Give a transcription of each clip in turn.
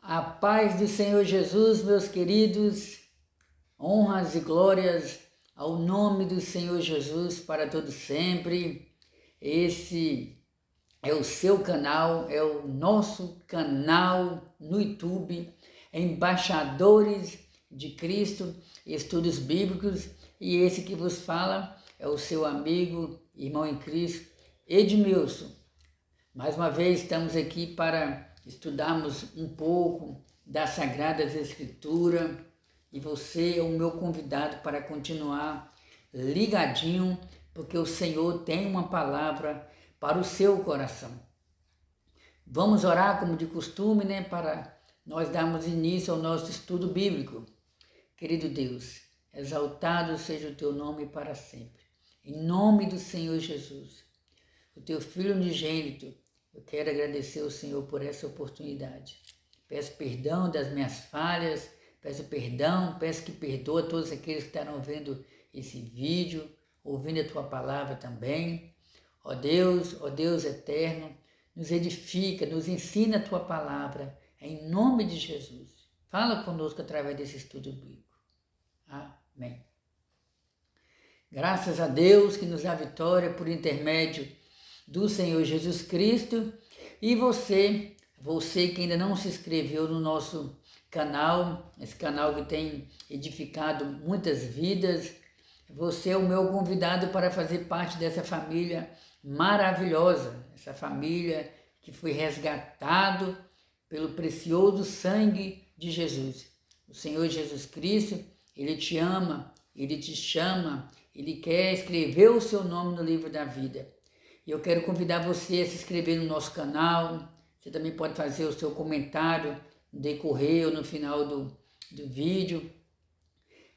A paz do Senhor Jesus, meus queridos, honras e glórias ao nome do Senhor Jesus para todos sempre. Esse é o seu canal, é o nosso canal no YouTube, Embaixadores de Cristo, Estudos Bíblicos, e esse que vos fala é o seu amigo, irmão em Cristo, Edmilson. Mais uma vez estamos aqui para estudarmos um pouco das Sagradas Escrituras e você é o meu convidado para continuar ligadinho, porque o Senhor tem uma palavra para o seu coração. Vamos orar como de costume, para nós darmos início ao nosso estudo bíblico. Querido Deus, exaltado seja o teu nome para sempre. Em nome do Senhor Jesus, o teu Filho unigênito, eu quero agradecer ao Senhor por essa oportunidade. Peço perdão das minhas falhas, peço que perdoa todos aqueles que estarão vendo esse vídeo, ouvindo a tua palavra também. Ó Deus eterno, nos edifica, nos ensina a tua palavra, em nome de Jesus. Fala conosco através desse estudo bíblico. Amém. Graças a Deus que nos dá vitória por intermédio do Senhor Jesus Cristo. E você que ainda não se inscreveu no nosso canal, esse canal que tem edificado muitas vidas, você é o meu convidado para fazer parte dessa família maravilhosa, essa família que foi resgatado pelo precioso sangue de Jesus. O Senhor Jesus Cristo, Ele te ama, Ele te chama, Ele quer escrever o seu nome no livro da vida. E eu quero convidar você a se inscrever no nosso canal. Você também pode fazer o seu comentário no decorrer ou no final do vídeo.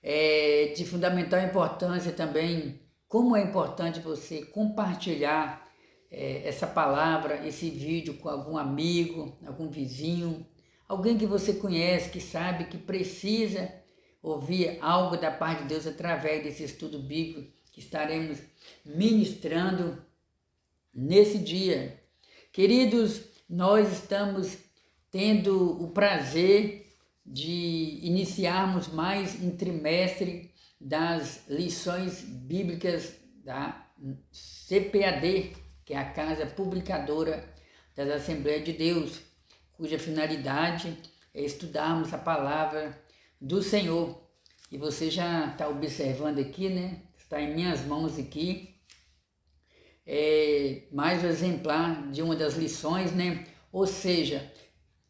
É de fundamental importância também, como é importante você compartilhar essa palavra, esse vídeo com algum amigo, algum vizinho, alguém que você conhece, que sabe que precisa ouvir algo da parte de Deus através desse estudo bíblico que estaremos ministrando nesse dia. Queridos, nós estamos tendo o prazer de iniciarmos mais um trimestre das lições bíblicas da CPAD, que é a Casa Publicadora das Assembleias de Deus, cuja finalidade é estudarmos a palavra do Senhor. E você já está observando aqui, está em minhas mãos aqui, mais um exemplar de uma das lições, Ou seja,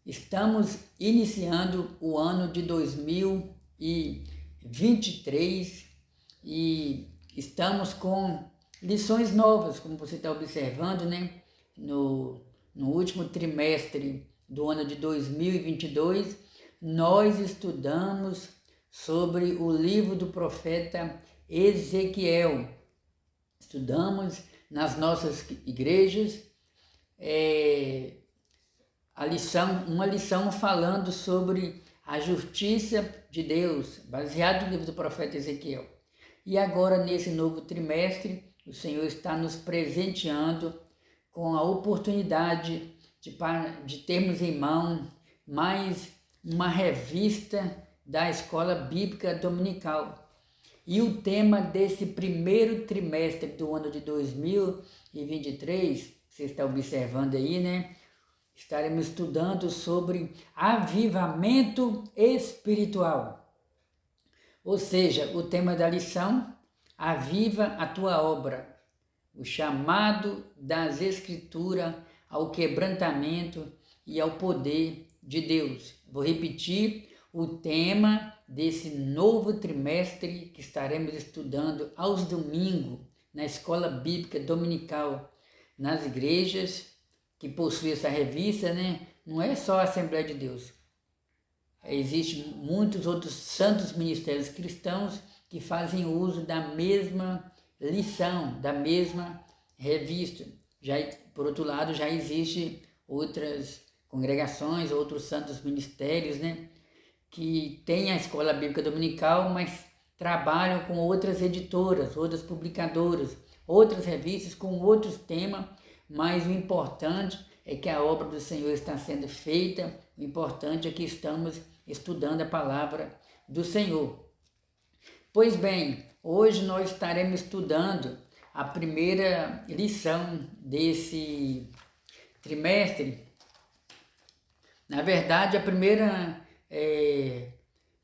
estamos iniciando o ano de 2023 e estamos com lições novas, como você está observando, no último trimestre do ano de 2022, nós estudamos sobre o livro do profeta Ezequiel. Estudamos nas nossas igrejas uma lição falando sobre a justiça de Deus, baseado no livro do profeta Ezequiel. E agora, nesse novo trimestre, o Senhor está nos presenteando com a oportunidade de termos em mão mais uma revista da Escola Bíblica Dominical. E o tema desse primeiro trimestre do ano de 2023, você está observando aí, estaremos estudando sobre avivamento espiritual. Ou seja, o tema da lição, aviva a tua obra, o chamado das Escrituras ao quebrantamento e ao poder de Deus. Vou repetir o tema desse novo trimestre que estaremos estudando aos domingos na Escola Bíblica Dominical, nas igrejas que possuem essa revista, Não é só a Assembleia de Deus. Existem muitos outros santos ministérios cristãos que fazem uso da mesma lição, da mesma revista. Por outro lado, já existem outras congregações, outros santos ministérios, que têm a Escola Bíblica Dominical, mas trabalham com outras editoras, outras publicadoras, outras revistas com outros temas, mas o importante é que a obra do Senhor está sendo feita. O importante é que estamos estudando a palavra do Senhor. Pois bem, hoje nós estaremos estudando a primeira lição desse trimestre. Na verdade, a primeira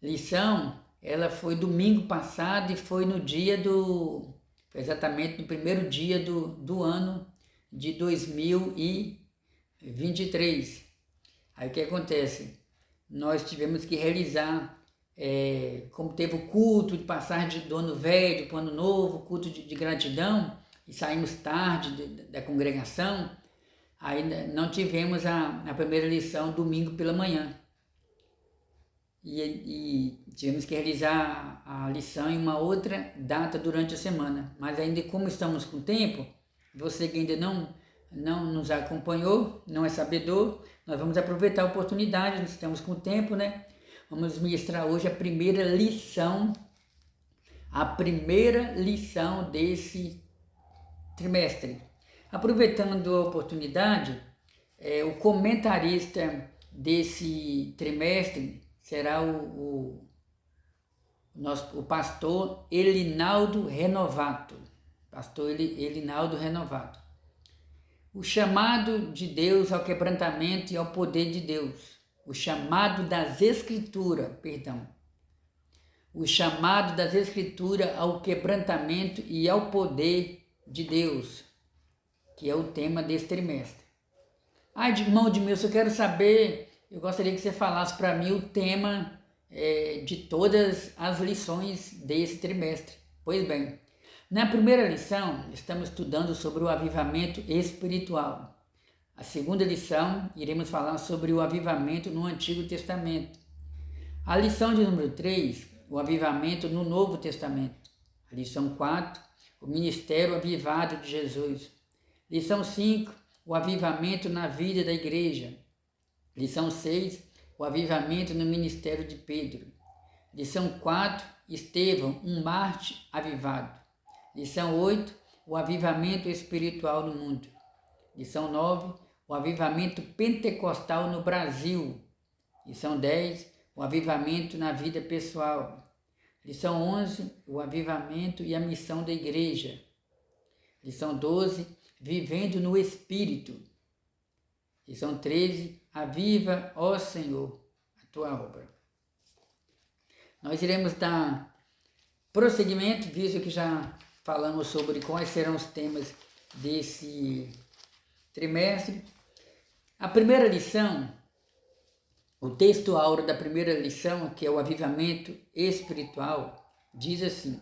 lição, ela foi domingo passado e foi no dia exatamente no primeiro dia do ano de 2023. Aí o que acontece? Nós tivemos que realizar, como teve o culto de passagem do ano velho para o ano novo, culto de gratidão, e saímos tarde da congregação, aí não tivemos a primeira lição domingo pela manhã. E tivemos que realizar a lição em uma outra data durante a semana. Mas ainda como estamos com tempo, você que ainda não nos acompanhou, não é sabedor, nós vamos aproveitar a oportunidade, nós estamos com tempo, né? Vamos ministrar hoje a primeira lição desse trimestre. Aproveitando a oportunidade, o comentarista desse trimestre será o pastor Elinaldo Renovato. Pastor Elinaldo Renovato. O chamado de Deus ao quebrantamento e ao poder de Deus. O chamado das Escrituras, O chamado das Escrituras ao quebrantamento e ao poder de Deus, que é o tema desse trimestre. Irmão Edmilson, eu gostaria que você falasse para mim o tema de todas as lições desse trimestre. Pois bem, na primeira lição, estamos estudando sobre o avivamento espiritual. A segunda lição, iremos falar sobre o avivamento no Antigo Testamento. A lição de número 3, o avivamento no Novo Testamento. A lição 4, o ministério avivado de Jesus. Lição 5, o avivamento na vida da igreja. Lição 6, o avivamento no ministério de Pedro. Lição 4, Estevão, um mártir avivado. Lição 8, o avivamento espiritual no mundo. Lição 9, o avivamento pentecostal no Brasil. Lição 10, o avivamento na vida pessoal. Lição 11, o avivamento e a missão da igreja. Lição 12, vivendo no Espírito. Lição 13, aviva, ó Senhor, a tua obra. Nós iremos dar prosseguimento, visto que já falamos sobre quais serão os temas desse trimestre. A primeira lição, o texto áureo da primeira lição, que é o avivamento espiritual, diz assim: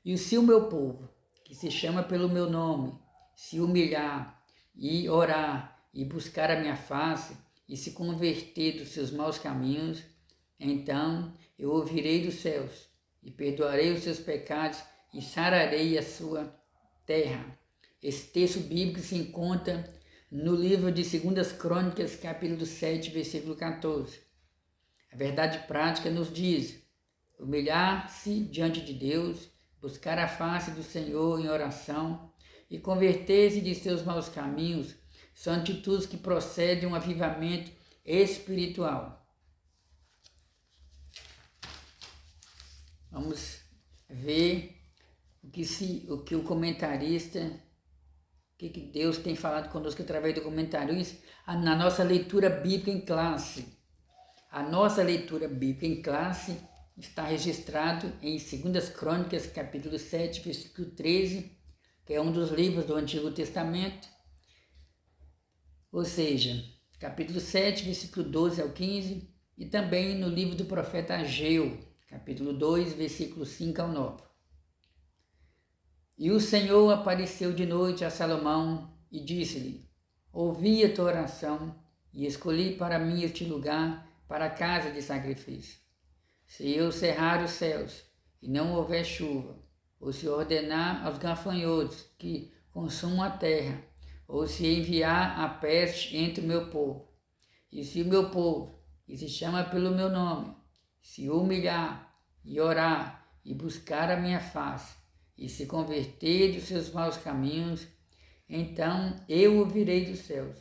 e se o meu povo, que se chama pelo meu nome, se humilhar e orar e buscar a minha face e se converter dos seus maus caminhos, então eu ouvirei dos céus e perdoarei os seus pecados e sararei a sua terra. Esse texto bíblico se encontra no livro de 2 Crônicas, capítulo 7, versículo 14. A verdade prática nos diz: humilhar-se diante de Deus, buscar a face do Senhor em oração e converter-se de seus maus caminhos são atitudes que procedem de um avivamento espiritual. Vamos ver o que o comentarista, o que Deus tem falado conosco através do comentarista, na nossa leitura bíblica em classe. A nossa leitura bíblica em classe está registrado em 2 Crônicas, capítulo 7, versículo 13, que é um dos livros do Antigo Testamento, ou seja, capítulo 7, versículo 12 ao 15, e também no livro do profeta Ageu, capítulo 2, versículo 5 ao 9. E o Senhor apareceu de noite a Salomão e disse-lhe: ouvi a tua oração e escolhi para mim este lugar para a casa de sacrifício. Se eu cerrar os céus e não houver chuva, ou se ordenar aos gafanhotos que consumam a terra, ou se enviar a peste entre o meu povo, e se o meu povo, que se chama pelo meu nome, se humilhar e orar e buscar a minha face, e se converter dos seus maus caminhos, então eu ouvirei dos céus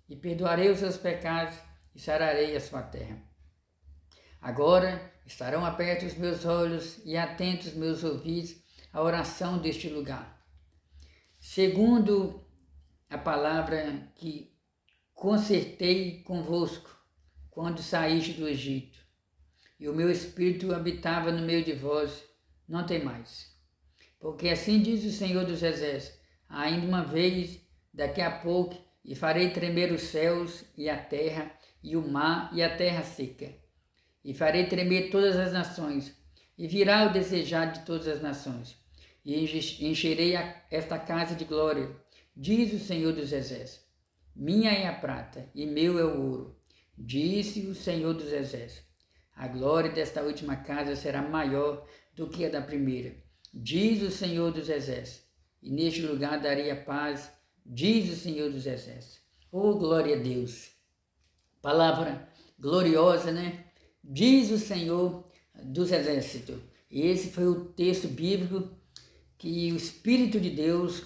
e perdoarei os seus pecados e sararei a sua terra. Agora estarão abertos os meus olhos e atentos meus ouvidos à oração deste lugar. Segundo a palavra que concertei convosco quando saíste do Egito, e o meu espírito habitava no meio de vós, não temais. Porque assim diz o Senhor dos Exércitos, ainda uma vez, daqui a pouco, e farei tremer os céus e a terra, e o mar e a terra seca. E farei tremer todas as nações, e virá o desejado de todas as nações. E encherei esta casa de glória, diz o Senhor dos Exércitos. Minha é a prata, e meu é o ouro, disse o Senhor dos Exércitos. A glória desta última casa será maior do que a da primeira, diz o Senhor dos Exércitos. E neste lugar darei a paz, diz o Senhor dos Exércitos. Oh, glória a Deus! Palavra gloriosa, né? Diz o Senhor dos Exércitos. E esse foi o texto bíblico que o Espírito de Deus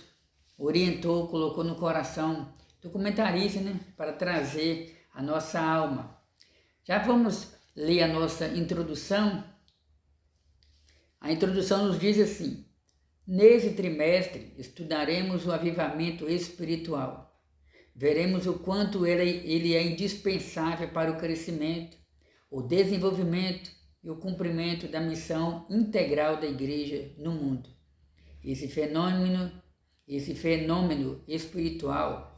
orientou, colocou no coração do comentarista, né? Para trazer a nossa alma. Já vamos ler a nossa introdução. A introdução nos diz assim: nesse trimestre estudaremos o avivamento espiritual. Veremos o quanto ele é indispensável para o crescimento, o desenvolvimento e o cumprimento da missão integral da Igreja no mundo. Esse fenômeno espiritual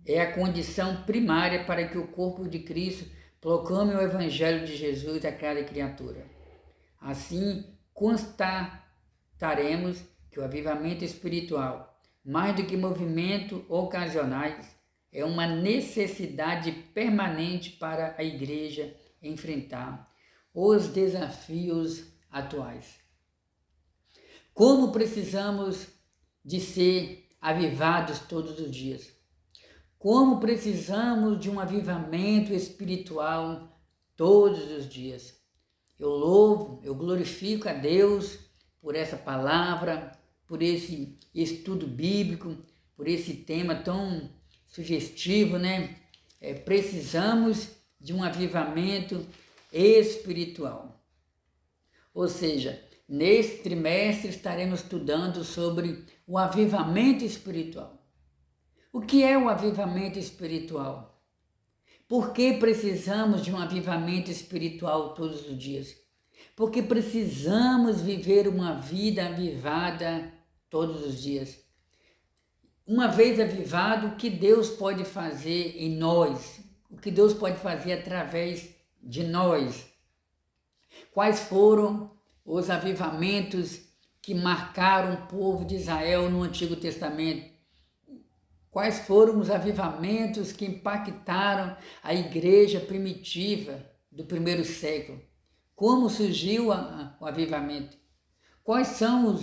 é a condição primária para que o corpo de Cristo proclame o Evangelho de Jesus a cada criatura. Assim, constataremos que o avivamento espiritual, mais do que movimentos ocasionais, é uma necessidade permanente para a Igreja enfrentar os desafios atuais. Como precisamos de ser avivados todos os dias? Como precisamos de um avivamento espiritual todos os dias? Eu louvo, eu glorifico a Deus por essa palavra, por esse estudo bíblico, por esse tema tão sugestivo, né? Precisamos de um avivamento espiritual. Ou seja, neste trimestre estaremos estudando sobre o avivamento espiritual. O que é o avivamento espiritual? Por que precisamos de um avivamento espiritual todos os dias? Porque precisamos viver uma vida avivada todos os dias. Uma vez avivado, o que Deus pode fazer em nós? O que Deus pode fazer através de nós? Quais foram os avivamentos que marcaram o povo de Israel no Antigo Testamento? Quais foram os avivamentos que impactaram a igreja primitiva do primeiro século? Como surgiu o avivamento? Quais são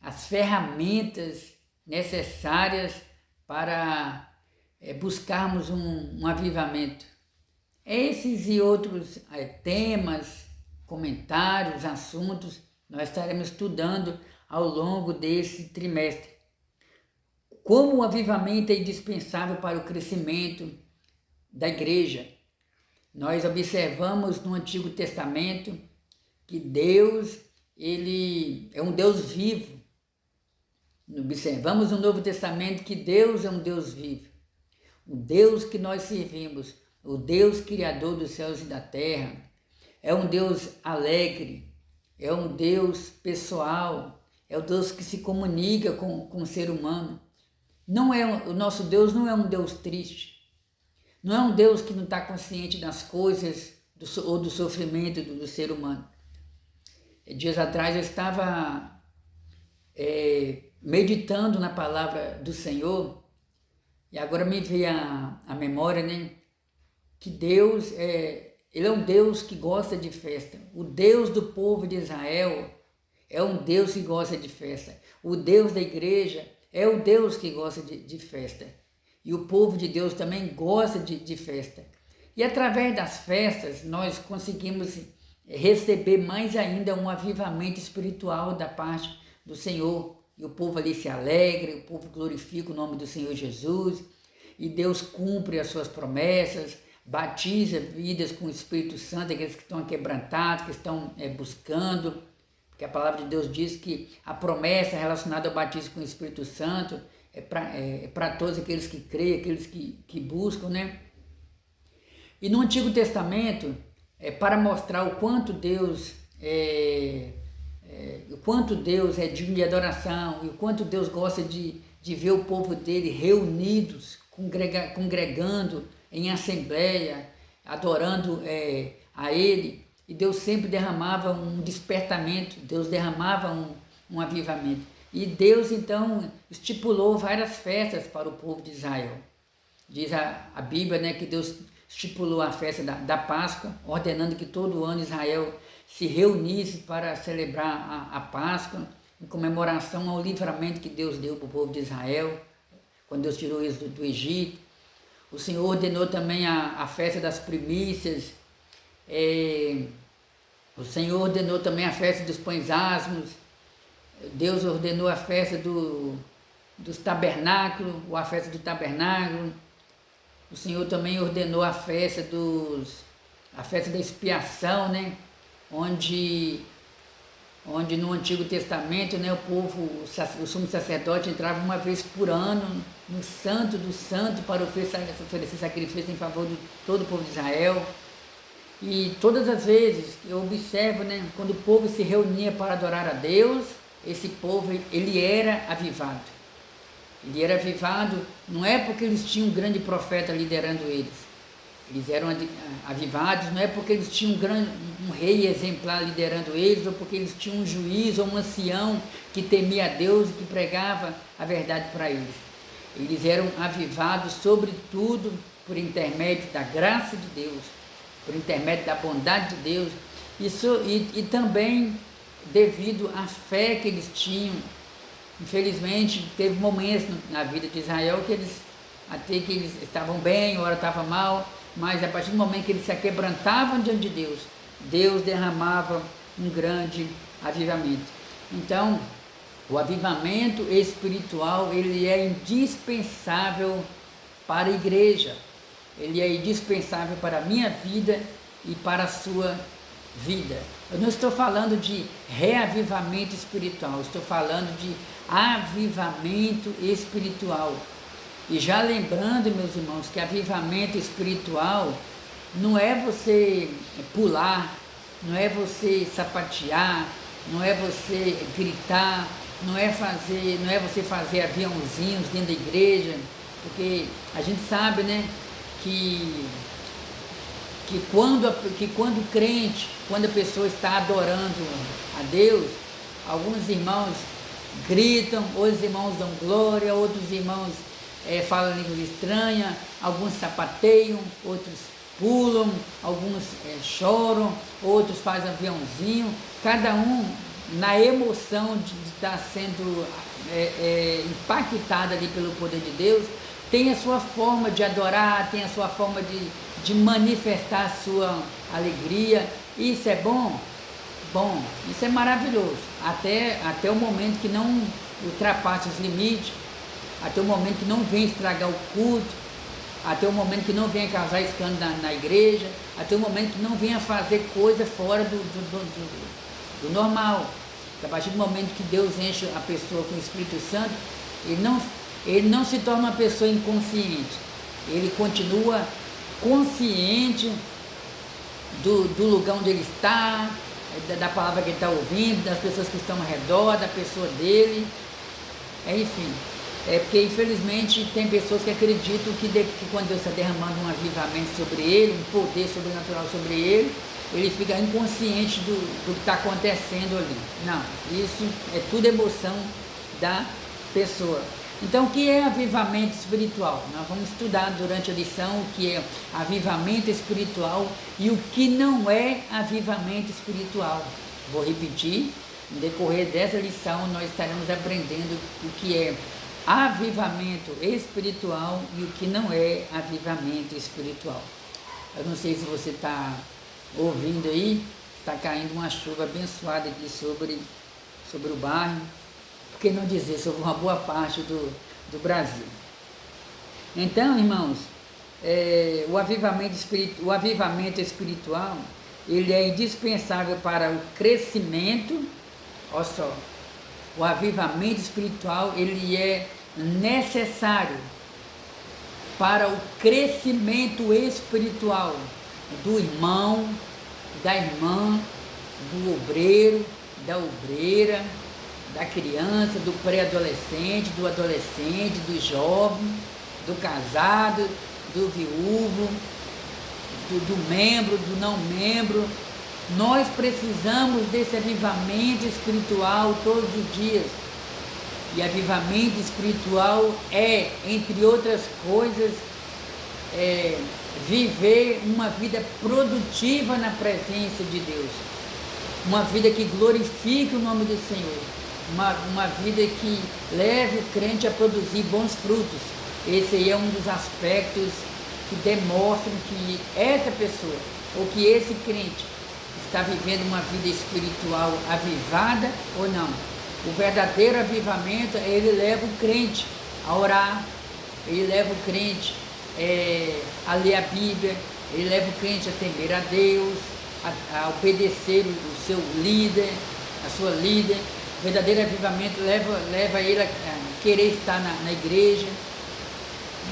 as ferramentas necessárias para buscarmos um avivamento? Esses e outros temas, comentários, assuntos, nós estaremos estudando ao longo desse trimestre. Como o avivamento é indispensável para o crescimento da igreja. Nós observamos no Antigo Testamento que Deus, ele é um Deus vivo. Observamos no Novo Testamento que Deus é um Deus vivo. O Deus que nós servimos, o Deus criador dos céus e da terra, é um Deus alegre, é um Deus pessoal, é o Deus que se comunica com o ser humano. O nosso Deus não é um Deus triste, não é um Deus que não está consciente das coisas ou do sofrimento do ser humano. Dias atrás eu estava meditando na palavra do Senhor e agora me veio a memória, né, que Deus Ele é um Deus que gosta de festa. O Deus do povo de Israel é um Deus que gosta de festa. O Deus da igreja é o Deus que gosta de festa. E o povo de Deus também gosta de festa. E através das festas nós conseguimos receber mais ainda um avivamento espiritual da parte do Senhor e o povo ali se alegra, o povo glorifica o nome do Senhor Jesus, e Deus cumpre as suas promessas, batiza vidas com o Espírito Santo, aqueles que estão quebrantados, que estão buscando, porque a palavra de Deus diz que a promessa relacionada ao batismo com o Espírito Santo é para todos aqueles que creem, aqueles que buscam, né? E no Antigo Testamento, para mostrar o quanto Deus é digno de adoração, e o quanto Deus gosta de ver o povo dele reunidos, congregando em assembleia, adorando a Ele, e Deus sempre derramava um despertamento, Deus derramava um avivamento. E Deus então estipulou várias festas para o povo de Israel. Diz a Bíblia, né, que Deus estipulou a festa da Páscoa, ordenando que todo ano Israel se reunisse para celebrar a Páscoa, em comemoração ao livramento que Deus deu para o povo de Israel, quando Deus tirou eles do Egito. O Senhor ordenou também a festa das primícias, o Senhor ordenou também a festa dos pães asmos, Deus ordenou a festa dos tabernáculos, ou a festa do tabernáculo. O Senhor também ordenou a festa da expiação, né? Onde no Antigo Testamento, né, o sumo sacerdote entrava uma vez por ano no Santo do Santo para oferecer sacrifício em favor de todo o povo de Israel. E todas as vezes eu observo, né, quando o povo se reunia para adorar a Deus, esse povo ele era avivado. Ele era avivado não é porque eles tinham um grande profeta liderando eles. Eles eram avivados não é porque eles tinham um rei exemplar liderando eles, ou porque eles tinham um juiz ou um ancião que temia a Deus e que pregava a verdade para eles. Eles eram avivados sobretudo por intermédio da graça de Deus, por intermédio da bondade de Deus, e também devido à fé que eles tinham. Infelizmente, teve momentos na vida de Israel que eles estavam bem, ora estavam mal, mas a partir do momento que eles se aquebrantavam diante de Deus, Deus derramava um grande avivamento. Então, o avivamento espiritual, ele é indispensável para a igreja, ele é indispensável para a minha vida e para a sua vida. Eu não estou falando de reavivamento espiritual, estou falando de avivamento espiritual. E já lembrando, meus irmãos, que avivamento espiritual não é você pular, não é você sapatear, não é você gritar, não é você fazer aviãozinhos dentro da igreja, porque a gente sabe, né, que quando o crente, quando a pessoa está adorando a Deus, alguns irmãos gritam, outros irmãos dão glória, outros irmãos falam línguas estranhas, alguns sapateiam, outros pulam, alguns choram, outros fazem aviãozinho, cada um na emoção de estar sendo impactado ali pelo poder de Deus, tem a sua forma de adorar, tem a sua forma de manifestar a sua alegria. Isso é bom? Bom, isso é maravilhoso, até o momento que não ultrapasse os limites, até o momento que não venha estragar o culto, até o momento que não venha causar escândalo na igreja, até o momento que não venha fazer coisa fora do normal. A partir do momento que Deus enche a pessoa com o Espírito Santo, ele não se torna uma pessoa inconsciente, ele continua consciente do lugar onde ele está, da palavra que ele está ouvindo, das pessoas que estão ao redor, da pessoa dele, enfim. Porque infelizmente tem pessoas que acreditam que quando Deus está derramando um avivamento sobre ele, um poder sobrenatural sobre ele, ele fica inconsciente do que está acontecendo ali. Não, isso é tudo emoção da pessoa. Então, o que é avivamento espiritual? Nós vamos estudar durante a lição o que é avivamento espiritual e o que não é avivamento espiritual. Vou repetir, no decorrer dessa lição nós estaremos aprendendo o que é avivamento espiritual e o que não é avivamento espiritual. Eu não sei se você está ouvindo aí, está caindo uma chuva abençoada aqui sobre o bairro. por que não dizer, sobre uma boa parte do Brasil. Então, irmãos, o avivamento espiritual, ele é indispensável para o crescimento. Olha só, o avivamento espiritual, ele é necessário para o crescimento espiritual do irmão, da irmã, do obreiro, da obreira, da criança, do pré-adolescente, do adolescente, do jovem, do casado, do viúvo, do membro, do não membro. Nós precisamos desse avivamento espiritual todos os dias. E avivamento espiritual é, entre outras coisas, viver uma vida produtiva na presença de Deus. Uma vida que glorifique o nome do Senhor. Uma vida que leve o crente a produzir bons frutos. Esse aí é um dos aspectos que demonstram que essa pessoa, ou que esse crente, está vivendo uma vida espiritual avivada ou não. O verdadeiro avivamento, ele leva o crente a orar, ele leva o crente a ler a Bíblia, ele leva o crente a temer a Deus, a obedecer o seu líder, a sua líder. O verdadeiro avivamento leva ele a querer estar na igreja.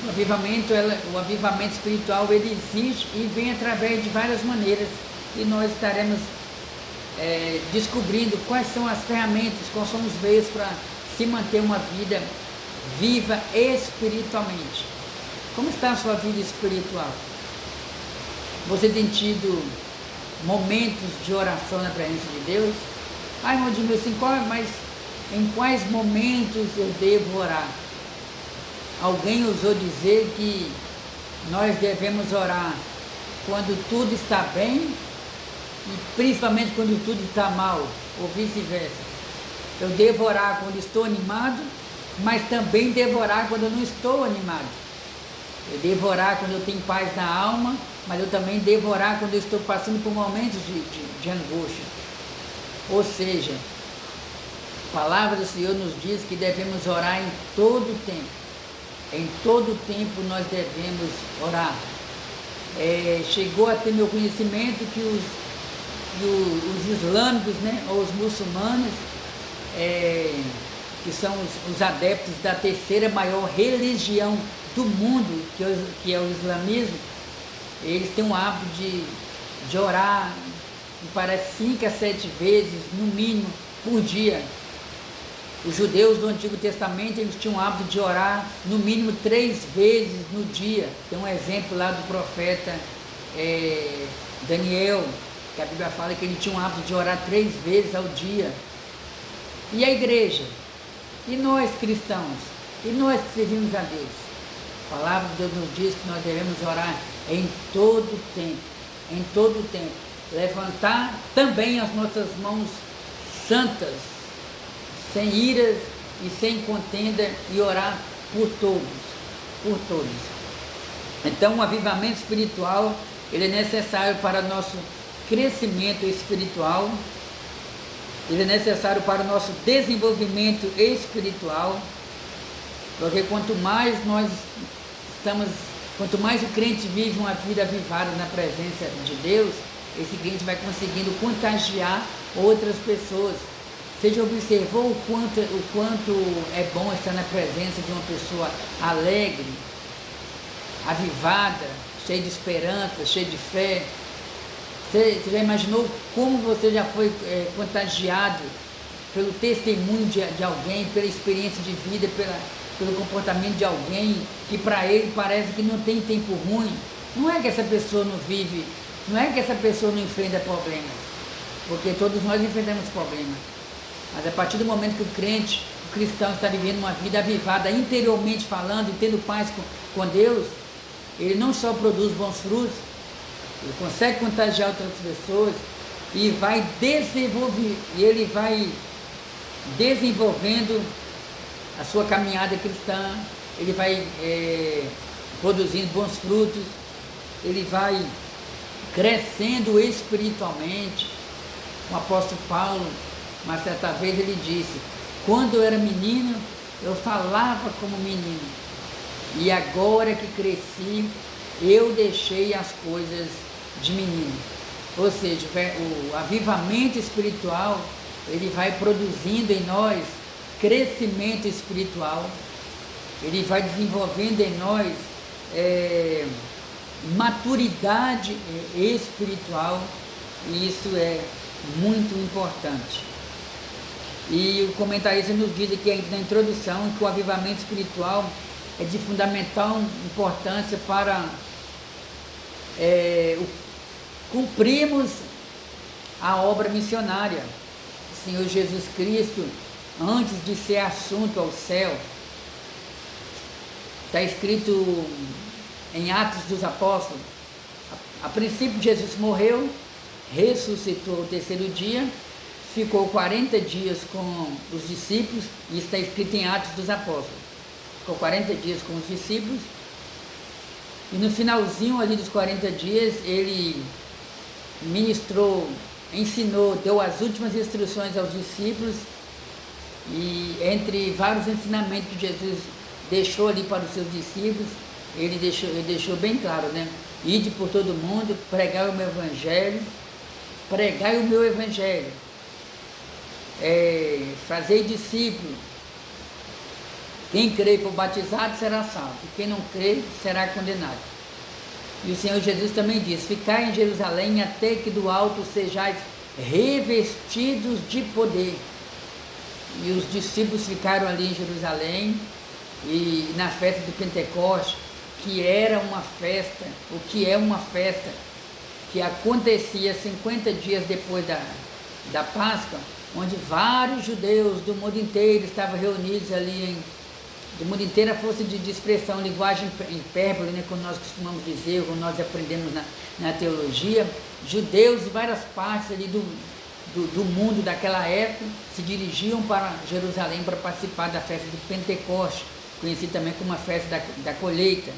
O avivamento espiritual, ele existe e vem através de várias maneiras. E nós estaremos descobrindo quais são as ferramentas, quais são os meios para se manter uma vida viva espiritualmente. Como está a sua vida espiritual? Você tem tido momentos de oração na presença de Deus? Irmão Edmilson, assim, mas em quais momentos eu devo orar? Alguém ousou dizer que nós devemos orar quando tudo está bem e principalmente quando tudo está mal, ou vice-versa. Eu devo orar quando estou animado, mas também devo orar quando eu não estou animado. Eu devo orar quando eu tenho paz na alma, mas eu também devo orar quando eu estou passando por momentos de angústia. Ou seja, a palavra do Senhor nos diz que devemos orar em todo o tempo. Em todo o tempo nós devemos orar. Chegou a ter meu conhecimento que os islâmicos, ou os muçulmanos, que são os adeptos da terceira maior religião do mundo, que é o islamismo, eles têm o hábito de orar, me parece 5 a 7 vezes, no mínimo, por dia. Os judeus do Antigo Testamento, eles tinham o hábito de orar no mínimo 3 vezes no dia. Tem um exemplo lá do profeta Daniel, que a Bíblia fala que ele tinha o hábito de orar 3 vezes ao dia. E a igreja? E nós cristãos? E nós que servimos a Deus? A palavra de Deus nos diz que nós devemos orar em todo o tempo. Em todo o tempo. Levantar também as nossas mãos santas, sem iras e sem contenda, e orar por todos. Então, o avivamento espiritual, ele é necessário para o nosso crescimento espiritual, ele é necessário para o nosso desenvolvimento espiritual, porque quanto mais o crente vive uma vida avivada na presença de Deus, esse crente vai conseguindo contagiar outras pessoas. Você já observou o quanto é bom estar na presença de uma pessoa alegre, avivada, cheia de esperança, cheia de fé? Você já imaginou como você já foi contagiado pelo testemunho de alguém, pela experiência de vida, pelo comportamento de alguém que para ele parece que não tem tempo ruim? Não é que essa pessoa não vive, não é que essa pessoa não enfrenta problemas, porque todos nós enfrentamos problemas. Mas a partir do momento que o cristão está vivendo uma vida avivada, interiormente falando, e tendo paz com Deus, ele não só produz bons frutos, ele consegue contagiar outras pessoas e ele vai desenvolvendo a sua caminhada cristã, ele vai produzindo bons frutos, ele vai crescendo espiritualmente. O apóstolo Paulo, uma certa vez, ele disse: Quando eu era menino, eu falava como menino. E agora que cresci, eu deixei as coisas de menino. Ou seja, o avivamento espiritual, ele vai produzindo em nós crescimento espiritual, ele vai desenvolvendo em nós maturidade espiritual, e isso é muito importante. E o comentarista nos diz aqui ainda na introdução que o avivamento espiritual é de fundamental importância para cumprirmos a obra missionária. O Senhor Jesus Cristo, antes de ser assunto ao céu, está escrito em Atos dos Apóstolos, a princípio Jesus morreu, ressuscitou ao terceiro dia, ficou 40 dias com os discípulos, e está escrito em Atos dos Apóstolos. Ficou 40 dias com os discípulos, e no finalzinho ali dos 40 dias, ele ministrou, ensinou, deu as últimas instruções aos discípulos, e entre vários ensinamentos que Jesus deixou ali para os seus discípulos, ele deixou bem claro, né? Ide por todo mundo, pregai o meu evangelho, fazei discípulo. Quem crê e for batizado será salvo, e quem não crê será condenado. E o Senhor Jesus também diz: ficai em Jerusalém até que do alto sejais revestidos de poder. E os discípulos ficaram ali em Jerusalém, e na festa do Pentecoste, que era uma festa, o que é uma festa, que acontecia 50 dias depois da Páscoa, onde vários judeus do mundo inteiro estavam reunidos ali, do mundo inteiro, a força de expressão, linguagem hipérbole, né, como nós costumamos dizer, como nós aprendemos na teologia, judeus de várias partes ali do mundo daquela época se dirigiam para Jerusalém para participar da festa do Pentecoste, conhecida também como a festa da colheita.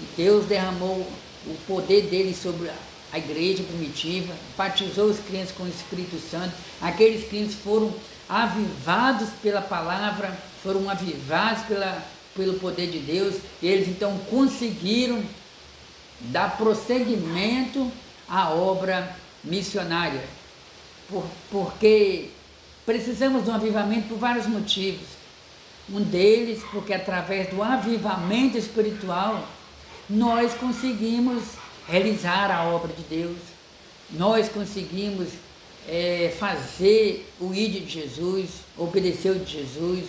E Deus derramou o poder dele sobre a igreja primitiva, batizou os crentes com o Espírito Santo. Aqueles crentes foram avivados pela palavra, foram avivados pelo poder de Deus, e eles então conseguiram dar prosseguimento à obra missionária, porque precisamos de um avivamento por vários motivos. Um deles, porque através do avivamento espiritual, nós conseguimos realizar a obra de Deus, nós conseguimos fazer o ID de Jesus, obedecer o de Jesus.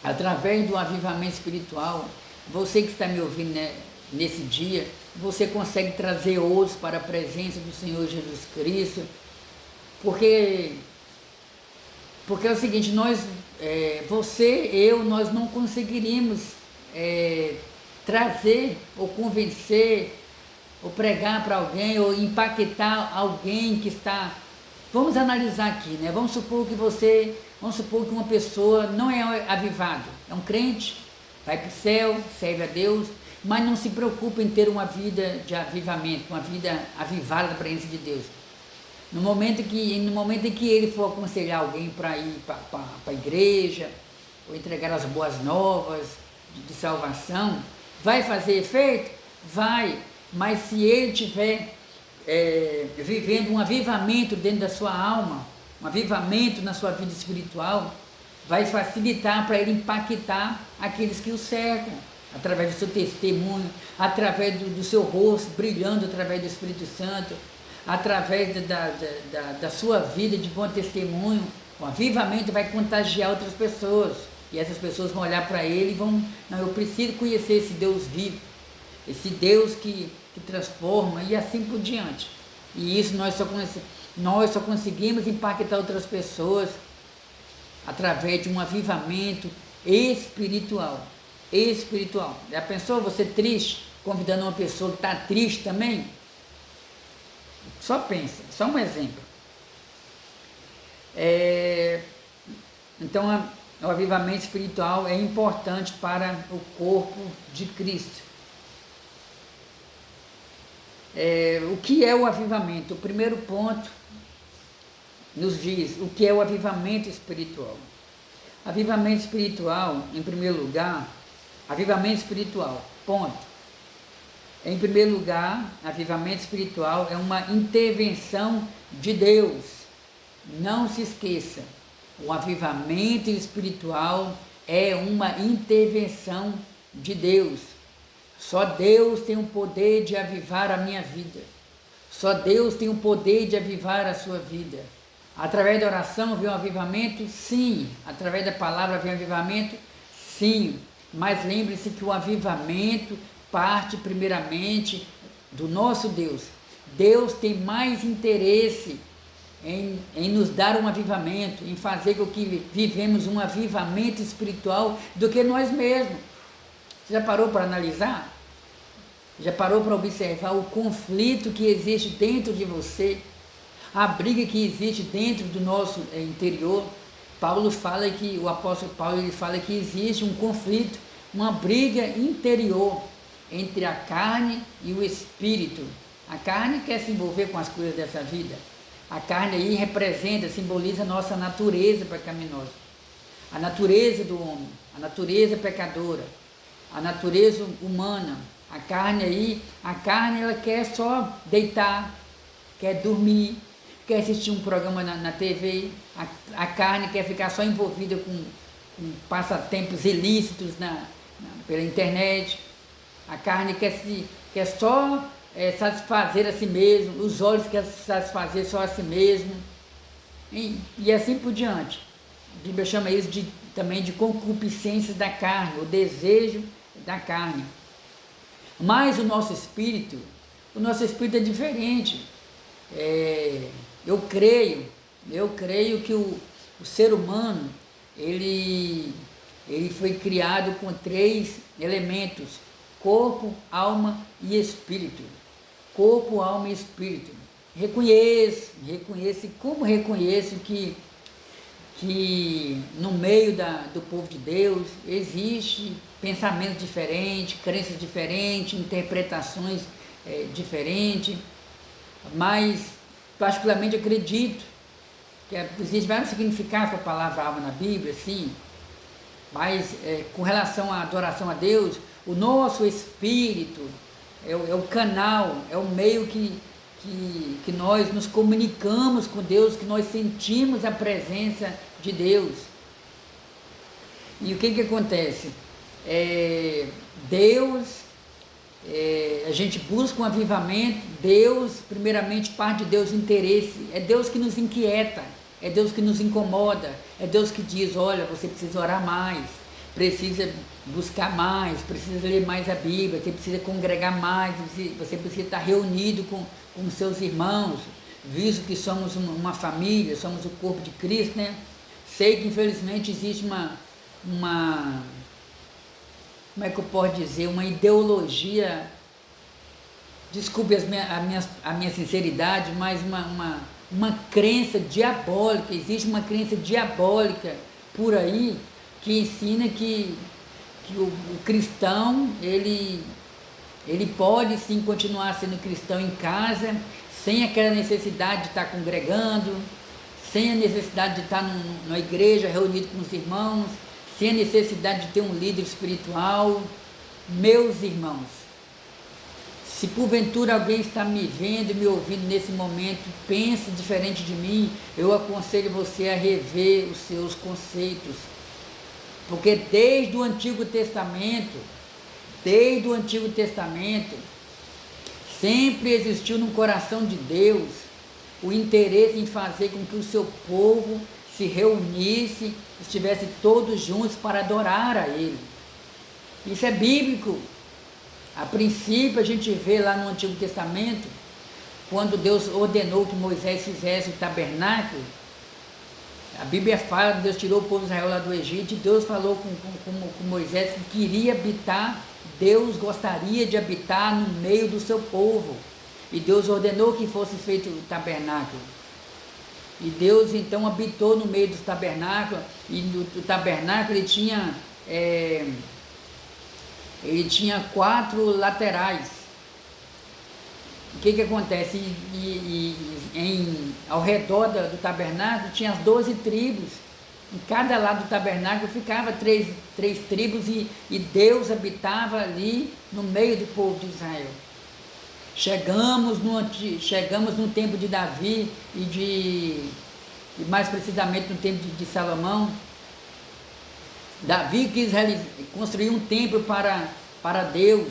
Através do avivamento espiritual, você que está me ouvindo, né, nesse dia, você consegue trazer outros para a presença do Senhor Jesus Cristo, porque é o seguinte, nós, nós não conseguiríamos trazer ou convencer ou pregar para alguém ou impactar alguém que está... Vamos analisar aqui, né? Vamos supor que uma pessoa não é avivado, é um crente, vai para o céu, serve a Deus, mas não se preocupa em ter uma vida de avivamento, uma vida avivada da presença de Deus. No momento em que ele for aconselhar alguém para ir para a igreja, ou entregar as boas novas de salvação, vai fazer efeito? Vai, mas se ele estiver vivendo um avivamento dentro da sua alma, um avivamento na sua vida espiritual, vai facilitar para ele impactar aqueles que o cercam, através do seu testemunho, através do seu rosto brilhando através do Espírito Santo, através da sua vida de bom testemunho. O avivamento vai contagiar outras pessoas, e essas pessoas vão olhar para ele e vão: não, eu preciso conhecer esse Deus vivo, esse Deus que transforma, e assim por diante. E isso nós só conseguimos impactar outras pessoas através de um avivamento espiritual. Já pensou você triste, convidando uma pessoa que está triste também? Só pensa, só um exemplo. Então, o avivamento espiritual é importante para o corpo de Cristo. O que é o avivamento? O primeiro ponto, nos diz o que é o avivamento espiritual. Avivamento espiritual, em primeiro lugar, avivamento espiritual, ponto. Em primeiro lugar, avivamento espiritual é uma intervenção de Deus. Não se esqueça, o avivamento espiritual é uma intervenção de Deus. Só Deus tem o poder de avivar a minha vida. Só Deus tem o poder de avivar a sua vida. Através da oração vem um avivamento? Sim. Através da palavra vem um avivamento? Sim. Mas lembre-se que o avivamento parte primeiramente do nosso Deus. Deus tem mais interesse em nos dar um avivamento, em fazer com que vivemos um avivamento espiritual do que nós mesmos. Você já parou para analisar? Já parou para observar o conflito que existe dentro de você? A briga que existe dentro do nosso interior? Paulo fala que, o apóstolo Paulo, ele fala que existe um conflito, uma briga interior entre a carne e o espírito. A carne quer se envolver com as coisas dessa vida. A carne aí representa, simboliza a nossa natureza pecaminosa. A natureza do homem, a natureza pecadora, a natureza humana. A carne ela quer só deitar, quer dormir, quer assistir um programa na TV. A carne quer ficar só envolvida com passatempos ilícitos pela internet. A carne quer só satisfazer a si mesmo, os olhos querem satisfazer só a si mesmo, e assim por diante. A Bíblia chama isso também de concupiscências da carne, o desejo da carne. Mas o nosso espírito é diferente. Eu creio que o ser humano, ele foi criado com 3 elementos: corpo, alma e espírito. Corpo, alma e espírito. Reconheço, e como reconheço que no meio do povo de Deus existe pensamentos diferentes, crenças diferentes, interpretações diferentes, mas particularmente acredito que existe vários significados para a palavra alma na Bíblia, sim, mas com relação à adoração a Deus, o nosso espírito é o canal, é o meio que nós nos comunicamos com Deus, que nós sentimos a presença de Deus. E o que acontece? A gente busca um avivamento. Deus, primeiramente, parte de Deus interesse. É Deus que nos inquieta, é Deus que nos incomoda, é Deus que diz: olha, você precisa orar mais, precisa buscar mais, precisa ler mais a Bíblia, você precisa congregar mais, você precisa estar reunido com seus irmãos, visto que somos uma família, somos o corpo de Cristo, né? Sei que infelizmente existe como é que eu posso dizer, uma ideologia, desculpe a minha sinceridade, mas uma crença diabólica. Existe uma crença diabólica por aí que ensina que o cristão, ele pode sim continuar sendo cristão em casa, sem aquela necessidade de estar congregando, sem a necessidade de estar na igreja reunido com os irmãos, sem a necessidade de ter um líder espiritual. Meus irmãos, se porventura alguém está me vendo e me ouvindo nesse momento, pensa diferente de mim, eu aconselho você a rever os seus conceitos. Porque desde o Antigo Testamento, sempre existiu no coração de Deus o interesse em fazer com que o seu povo se reunisse, estivesse todos juntos para adorar a Ele. Isso é bíblico. A princípio a gente vê lá no Antigo Testamento, quando Deus ordenou que Moisés fizesse o tabernáculo, a Bíblia fala que Deus tirou o povo de Israel lá do Egito, e Deus falou com Moisés que queria habitar, Deus gostaria de habitar no meio do seu povo. E Deus ordenou que fosse feito o tabernáculo. E Deus então habitou no meio do tabernáculo, e o tabernáculo ele tinha 4 laterais. o que acontece? Ao redor do tabernáculo tinha as 12 tribos. Em cada lado do tabernáculo ficava três tribos e Deus habitava ali no meio do povo de Israel. Chegamos no tempo de Davi e mais precisamente no tempo de Salomão. Davi quis construir um templo para Deus.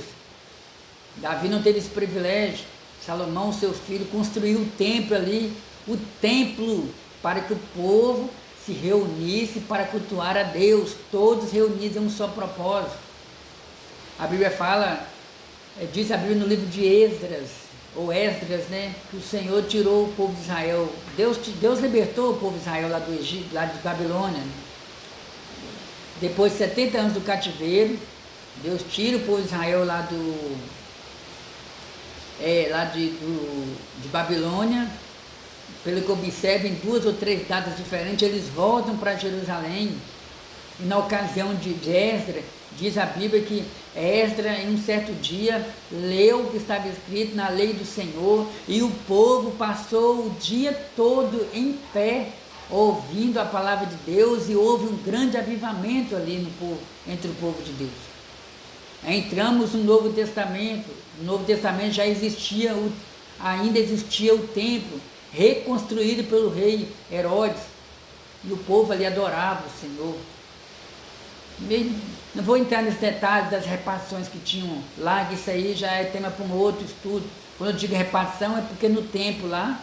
Davi não teve esse privilégio. Salomão, seu filho, construiu um templo ali, o templo para que o povo se reunisse para cultuar a Deus, todos reunidos em um só propósito. A Bíblia fala, diz a Bíblia no livro de Esdras, né, que o Senhor tirou o povo de Israel, Deus libertou o povo de Israel lá do Egito, lá de Babilônia. Depois de 70 anos do cativeiro, Deus tira o povo de Israel lá de Babilônia. Pelo que observo, em 2 ou 3 datas diferentes, eles voltam para Jerusalém. E na ocasião de Esdras, diz a Bíblia que Esdras, em um certo dia, leu o que estava escrito na lei do Senhor, e o povo passou o dia todo em pé, ouvindo a palavra de Deus, e houve um grande avivamento ali entre o povo de Deus. Entramos no Novo Testamento. No Novo Testamento já ainda existia o templo, reconstruído pelo rei Herodes, e o povo ali adorava o Senhor. Não vou entrar nos detalhes das repartições que tinham lá, que isso aí já é tema para um outro estudo. Quando eu digo repartição, é porque no templo lá,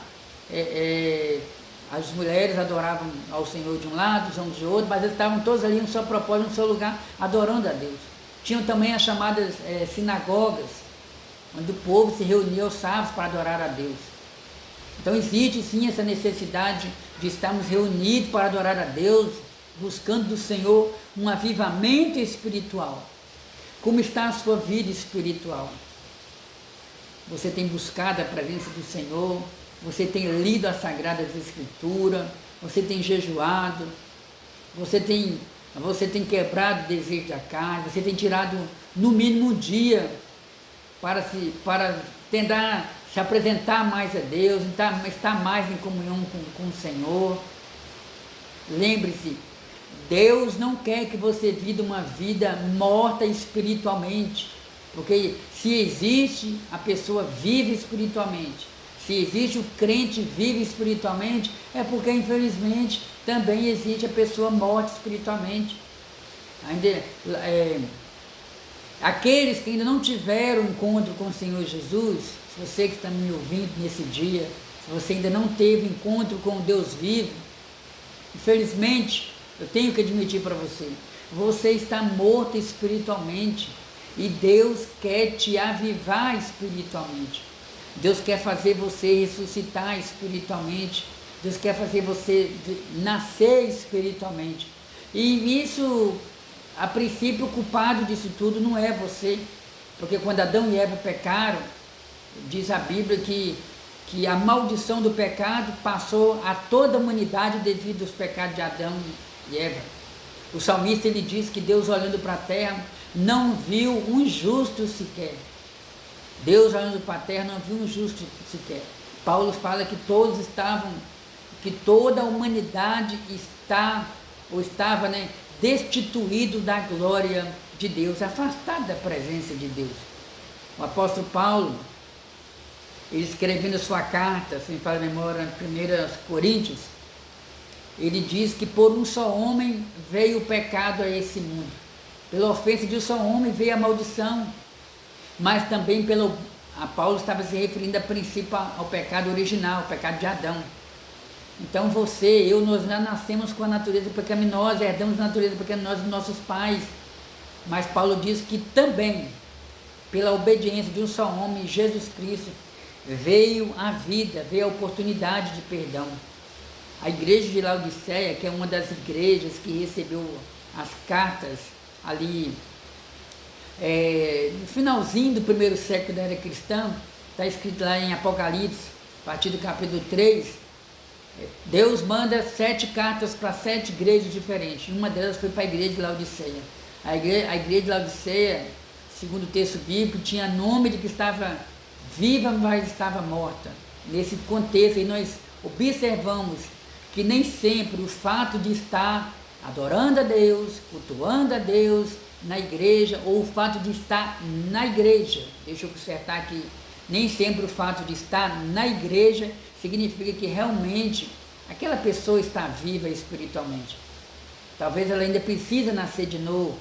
as mulheres adoravam ao Senhor de um lado, os homens de outro, mas eles estavam todos ali em um só propósito, em um só lugar, adorando a Deus. Tinham também as chamadas sinagogas, onde o povo se reunia aos sábados para adorar a Deus. Então existe sim essa necessidade de estarmos reunidos para adorar a Deus, buscando do Senhor um avivamento espiritual. Como está a sua vida espiritual? Você tem buscado a presença do Senhor? Você tem lido as Sagradas Escrituras? Você tem jejuado? Você tem quebrado o desejo da carne? Você tem tirado no mínimo um dia para tentar se apresentar mais a Deus, estar mais em comunhão com o Senhor? Lembre-se, Deus não quer que você viva uma vida morta espiritualmente, porque se existe a pessoa vive espiritualmente, se existe o crente vive espiritualmente, é porque infelizmente também existe a pessoa morta espiritualmente. Aqueles que ainda não tiveram encontro com o Senhor Jesus, se você que está me ouvindo nesse dia, se você ainda não teve encontro com Deus vivo, infelizmente, eu tenho que admitir para você, você está morto espiritualmente e Deus quer te avivar espiritualmente. Deus quer fazer você ressuscitar espiritualmente. Deus quer fazer você nascer espiritualmente. E isso, a princípio, o culpado disso tudo não é você. Porque quando Adão e Eva pecaram, diz a Bíblia que a maldição do pecado passou a toda a humanidade devido aos pecados de Adão e Eva. O salmista ele diz que Deus, olhando para a terra, não viu um justo sequer. Deus, olhando para a terra, não viu um justo sequer. Paulo fala que toda a humanidade estava destituído da glória de Deus, afastado da presença de Deus. O apóstolo Paulo, ele escrevendo a sua carta, se me fala a memória, 1 Coríntios, ele diz que por um só homem veio o pecado a esse mundo. Pela ofensa de um só homem veio a maldição, mas também Paulo estava se referindo a princípio ao pecado original, o pecado de Adão. Então nós já nascemos com a natureza pecaminosa, herdamos a natureza pecaminosa dos nossos pais, mas Paulo diz que também, pela obediência de um só homem, Jesus Cristo, veio a vida, veio a oportunidade de perdão. A igreja de Laodiceia, que é uma das igrejas que recebeu as cartas ali, no finalzinho do primeiro século da era cristã, está escrito lá em Apocalipse, a partir do capítulo 3, Deus manda 7 cartas para 7 igrejas diferentes. Uma delas foi para a igreja de Laodiceia. A igreja de Laodiceia, segundo o texto bíblico, tinha nome de que estava viva, mas estava morta. Nesse contexto, e nós observamos que nem sempre o fato de estar adorando a Deus, cultuando a Deus na igreja, ou o fato de estar na igreja, deixa eu consertar aqui, nem sempre o fato de estar na igreja significa que realmente aquela pessoa está viva espiritualmente. Talvez ela ainda precisa nascer de novo,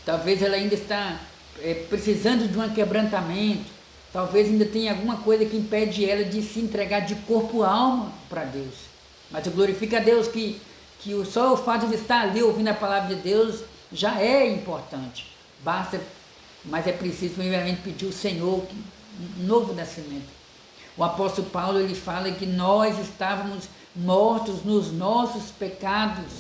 talvez ela ainda está precisando de um quebrantamento, talvez ainda tenha alguma coisa que impede ela de se entregar de corpo e alma para Deus. Mas eu glorifico a Deus que só o fato de estar ali ouvindo a palavra de Deus já é importante. Basta, mas é preciso primeiramente pedir ao Senhor um novo nascimento. O apóstolo Paulo, ele fala que nós estávamos mortos nos nossos pecados.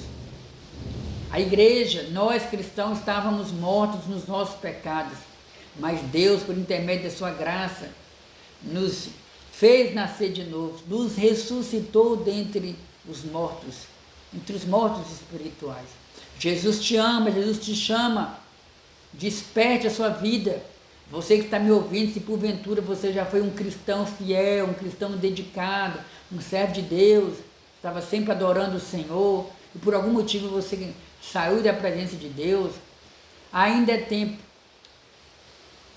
A igreja, nós cristãos, estávamos mortos nos nossos pecados, mas Deus, por intermédio da sua graça, nos fez nascer de novo, nos ressuscitou dentre os mortos, entre os mortos espirituais. Jesus te ama, Jesus te chama, desperte a sua vida. Você que está me ouvindo, se porventura você já foi um cristão fiel, um cristão dedicado, um servo de Deus, estava sempre adorando o Senhor, e por algum motivo você saiu da presença de Deus, ainda é tempo.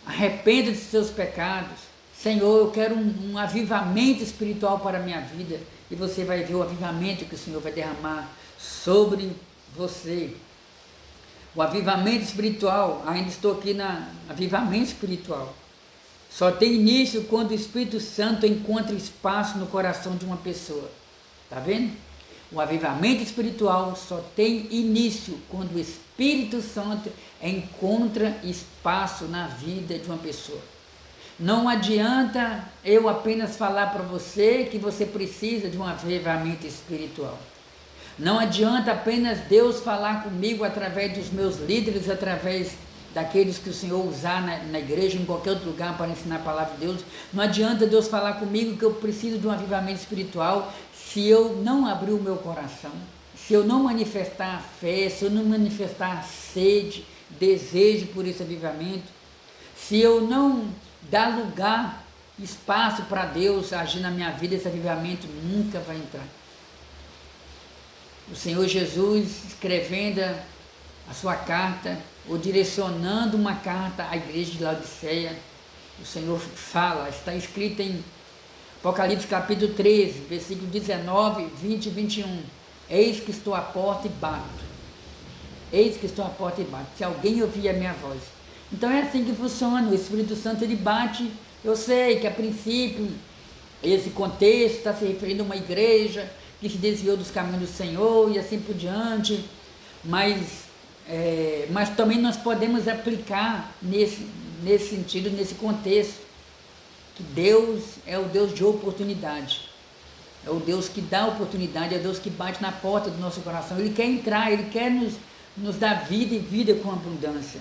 Arrependa de seus pecados. Senhor, eu quero um avivamento espiritual para a minha vida, e você vai ver o avivamento que o Senhor vai derramar sobre você. O avivamento espiritual, ainda estou aqui na avivamento espiritual, só tem início quando o Espírito Santo encontra espaço no coração de uma pessoa. Está vendo? O avivamento espiritual só tem início quando o Espírito Santo encontra espaço na vida de uma pessoa. Não adianta eu apenas falar para você que você precisa de um avivamento espiritual. Não adianta apenas Deus falar comigo através dos meus líderes, através daqueles que o Senhor usar na igreja, em qualquer outro lugar para ensinar a palavra de Deus. Não adianta Deus falar comigo que eu preciso de um avivamento espiritual se eu não abrir o meu coração, se eu não manifestar fé, se eu não manifestar sede, desejo por esse avivamento, se eu não dar lugar, espaço para Deus agir na minha vida, esse avivamento nunca vai entrar. O Senhor Jesus, escrevendo a sua carta, ou direcionando uma carta à igreja de Laodiceia, o Senhor fala, está escrito em Apocalipse capítulo 13, versículo 19, 20 e 21. Eis que estou à porta e bato. Eis que estou à porta e bato. Se alguém ouvir a minha voz. Então é assim que funciona. O Espírito Santo, ele bate. Eu sei que a princípio esse contexto está se referindo a uma igreja que se desviou dos caminhos do Senhor e assim por diante, mas também nós podemos aplicar nesse sentido, nesse contexto, que Deus é o Deus de oportunidade, é o Deus que dá oportunidade, é o Deus que bate na porta do nosso coração. Ele quer entrar, Ele quer nos dar vida e vida com abundância.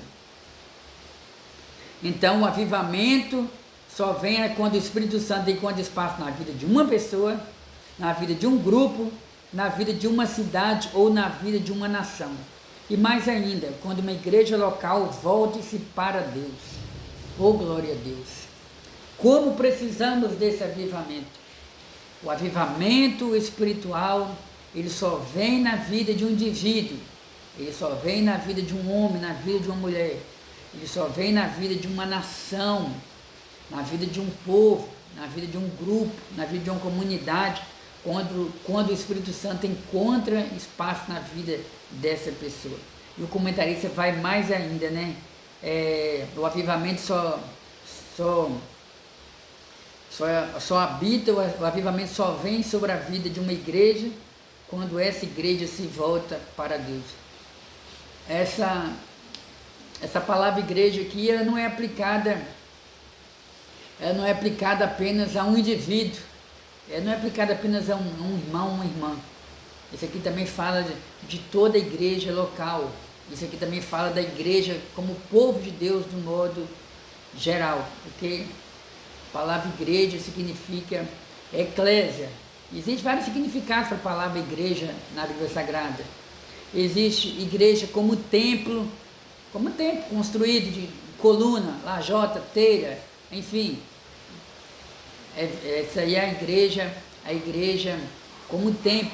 Então o avivamento só vem quando o Espírito Santo encontra espaço na vida de uma pessoa, na vida de um grupo, na vida de uma cidade ou na vida de uma nação. E mais ainda, quando uma igreja local volte-se para Deus. Oh, glória a Deus! Como precisamos desse avivamento? O avivamento espiritual, ele só vem na vida de um indivíduo, ele só vem na vida de um homem, na vida de uma mulher, ele só vem na vida de uma nação, na vida de um povo, na vida de um grupo, na vida de uma comunidade, quando o Espírito Santo encontra espaço na vida dessa pessoa. E o comentarista vai mais ainda, né? O avivamento só habita, o avivamento só vem sobre a vida de uma igreja quando essa igreja se volta para Deus. Essa palavra igreja aqui, ela não é aplicada apenas a um indivíduo, não é aplicada apenas a um irmão, uma irmã. Isso aqui também fala de toda a igreja local. Isso aqui também fala da igreja como povo de Deus de um modo geral, porque a palavra igreja significa eclésia. Existem vários significados para a palavra igreja na Bíblia Sagrada. Existe igreja como templo construído de coluna, lajota, telha, enfim. essa aí é a igreja como templo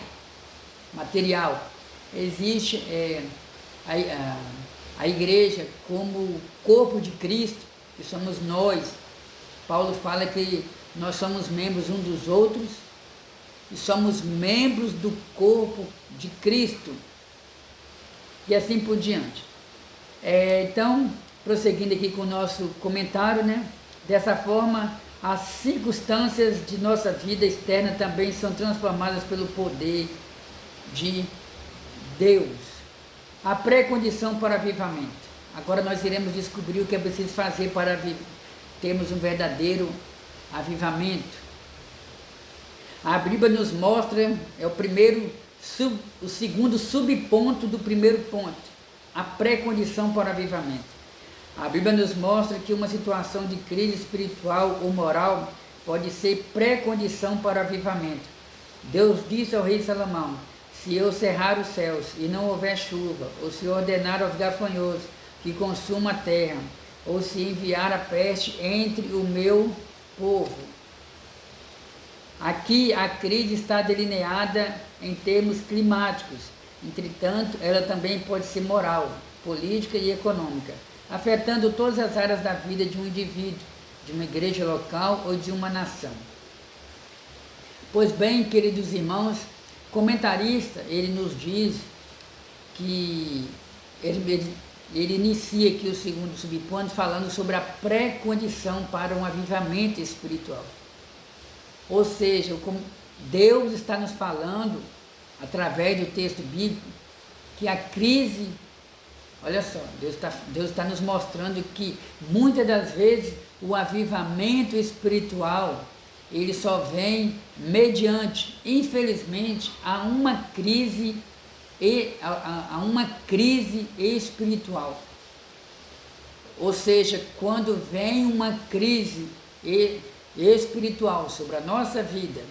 material. Existe a igreja como o corpo de Cristo, que somos nós. Paulo fala que nós somos membros uns dos outros e somos membros do corpo de Cristo. E assim por diante. Então, prosseguindo aqui com o nosso comentário, né? Dessa forma, as circunstâncias de nossa vida externa também são transformadas pelo poder de Deus. A pré-condição para avivamento. Agora nós iremos descobrir o que é preciso fazer para termos um verdadeiro avivamento. A Bíblia nos mostra, o segundo subponto do primeiro ponto, a pré-condição para o avivamento. A Bíblia nos mostra que uma situação de crise espiritual ou moral pode ser pré-condição para o avivamento. Deus disse ao rei Salomão: se eu cerrar os céus e não houver chuva, ou se ordenar aos gafanhotos que consumam a terra, ou se enviar a peste entre o meu povo. Aqui a crise está delineada em termos climáticos, entretanto, ela também pode ser moral, política e econômica, afetando todas as áreas da vida de um indivíduo, de uma igreja local ou de uma nação. Pois bem, queridos irmãos, comentarista, ele nos diz que ele inicia aqui o segundo subponto falando sobre a pré-condição para um avivamento espiritual. Ou seja, como Deus está nos falando, através do texto bíblico, que a crise, olha só, Deus está nos mostrando que muitas das vezes o avivamento espiritual, ele só vem mediante, infelizmente, a uma crise espiritual. Ou seja, quando vem uma crise espiritual sobre a nossa vida,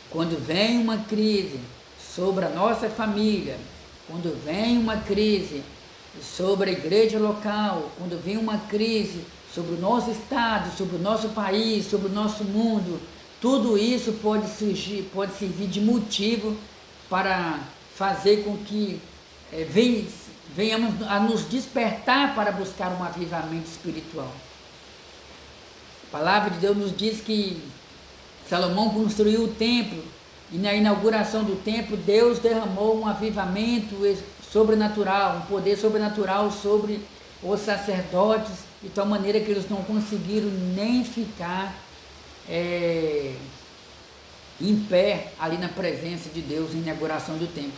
quando vem uma crise sobre a nossa família, quando vem uma crise sobre a igreja local, quando vem uma crise sobre o nosso estado, sobre o nosso país, sobre o nosso mundo, tudo isso pode servir de motivo para fazer com que venhamos a nos despertar para buscar um avivamento espiritual. A palavra de Deus nos diz que Salomão construiu o templo e na inauguração do templo Deus derramou um avivamento sobrenatural, um poder sobrenatural sobre os sacerdotes, de tal maneira que eles não conseguiram nem ficar em pé ali na presença de Deus, na inauguração do templo.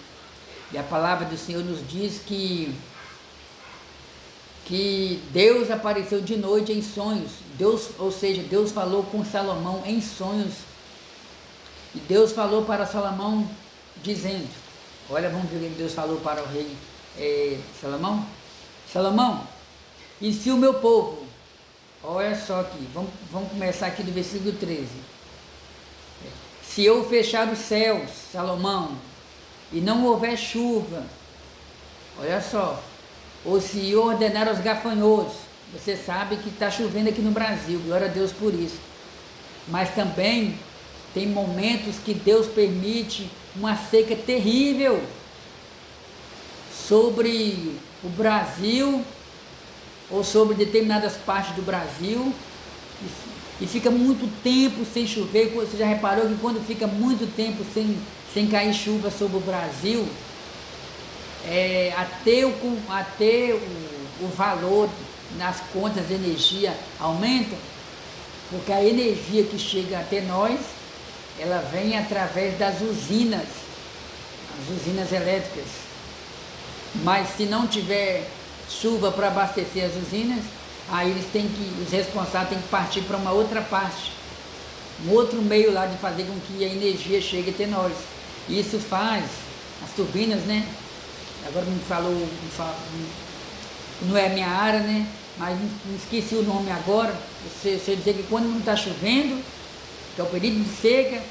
E a palavra do Senhor nos diz que Deus apareceu de noite em sonhos. Deus falou com Salomão em sonhos. E Deus falou para Salomão dizendo, olha, vamos ver o que Deus falou para o rei Salomão. Salomão, e se o meu povo, olha só aqui, vamos começar aqui do versículo 13. Se eu fechar os céus, Salomão, e não houver chuva, olha só, ou se eu ordenar aos gafanhotos, você sabe que está chovendo aqui no Brasil, glória a Deus por isso. Mas também tem momentos que Deus permite uma seca terrível sobre o Brasil ou sobre determinadas partes do Brasil e fica muito tempo sem chover. Você já reparou que quando fica muito tempo sem cair chuva sobre o Brasil, até o valor nas contas de energia aumenta, porque a energia que chega até nós, ela vem através das usinas, as usinas elétricas. Mas se não tiver chuva para abastecer as usinas, aí os responsáveis têm que partir para uma outra parte, um outro meio lá de fazer com que a energia chegue até nós. Isso faz, as turbinas, né? Agora não é a minha área, né? Mas me esqueci o nome agora. Se eu dizer que quando não está chovendo, que é o período de seca,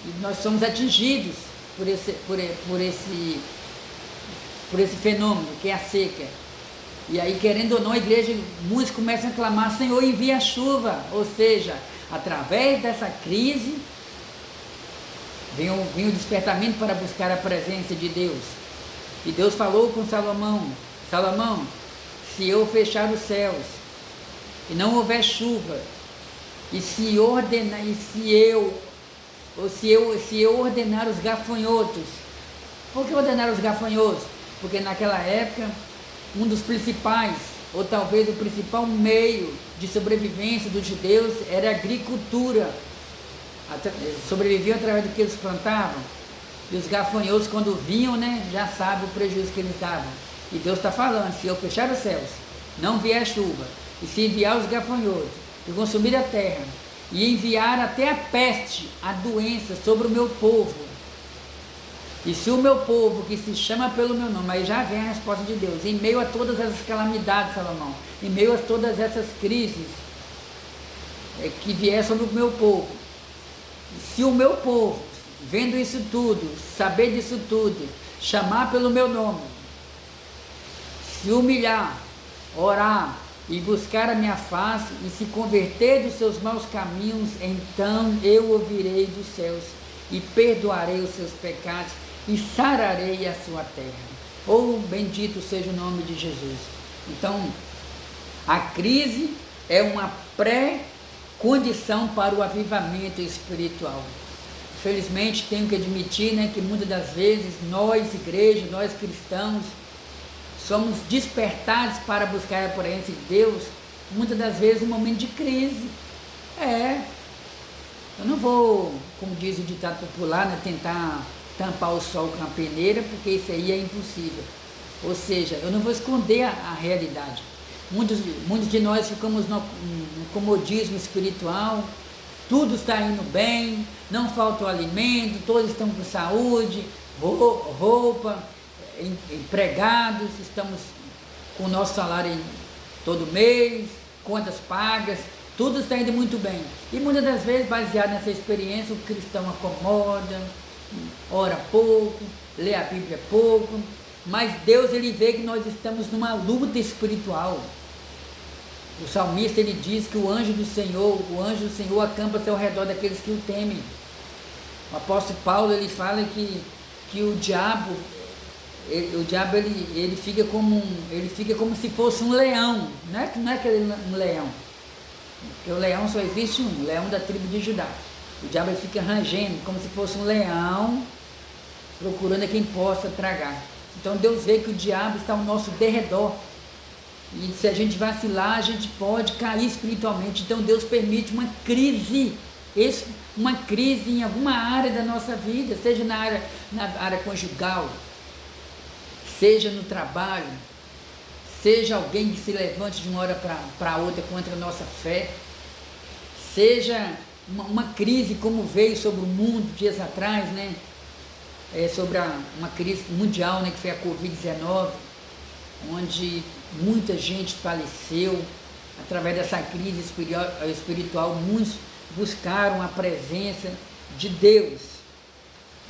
e nós somos atingidos por esse fenômeno, que é a seca. E aí, querendo ou não, a igreja, muitos começam a clamar, Senhor, envia a chuva. Ou seja, através dessa crise, vem o despertamento para buscar a presença de Deus. E Deus falou com Salomão: Salomão, se eu fechar os céus e não houver chuva, e se eu ordenar os gafanhotos. Por que ordenar os gafanhotos? Porque naquela época, um dos principais, ou talvez o principal meio de sobrevivência dos judeus era a agricultura. Sobreviviam através do que eles plantavam. E os gafanhotos, quando vinham, né, já sabem o prejuízo que eles davam. E Deus está falando: se eu fechar os céus, não vier chuva, e se enviar os gafanhotos e consumir a terra, e enviar até a peste, a doença sobre o meu povo, e se o meu povo, que se chama pelo meu nome, aí já vem a resposta de Deus, em meio a todas essas calamidades, Salomão, em meio a todas essas crises que vier sobre o meu povo, se o meu povo, vendo isso tudo, saber disso tudo, chamar pelo meu nome, se humilhar, orar e buscar a minha face e se converter dos seus maus caminhos, então eu ouvirei dos céus e perdoarei os seus pecados e sararei a sua terra. Oh, bendito seja o nome de Jesus. Então, a crise é uma pré-condição para o avivamento espiritual. Infelizmente, tenho que admitir, né, que muitas das vezes nós, igreja, nós cristãos, somos despertados para buscar a presença de Deus, muitas das vezes em momento de crise. Eu não vou, como diz o ditado popular, né, tentar tampar o sol com a peneira, porque isso aí é impossível. Ou seja, eu não vou esconder a realidade. Muitos de nós ficamos no comodismo espiritual, tudo está indo bem, não falta o alimento, todos estão com saúde, roupa, empregados, estamos com o nosso salário todo mês, contas pagas, tudo está indo muito bem. E muitas das vezes, baseado nessa experiência, o cristão acomoda, ora pouco, lê a Bíblia pouco, mas Deus, ele vê que nós estamos numa luta espiritual. O salmista, ele diz que o anjo do Senhor acampa-se ao redor daqueles que o temem. O apóstolo Paulo, ele fala que o diabo ele fica como se fosse um leão, não é aquele um leão, porque o leão só existe um, o leão da tribo de Judá. O diabo, ele fica rangendo como se fosse um leão, procurando a quem possa tragar. Então Deus vê que o diabo está ao nosso derredor, e se a gente vacilar, a gente pode cair espiritualmente. Então Deus permite uma crise em alguma área da nossa vida, seja na área conjugal, seja no trabalho, seja alguém que se levante de uma hora para outra contra a nossa fé, seja uma crise como veio sobre o mundo dias atrás, né? Sobre uma crise mundial, né, que foi a Covid-19, onde muita gente faleceu. Através dessa crise espiritual, muitos buscaram a presença de Deus.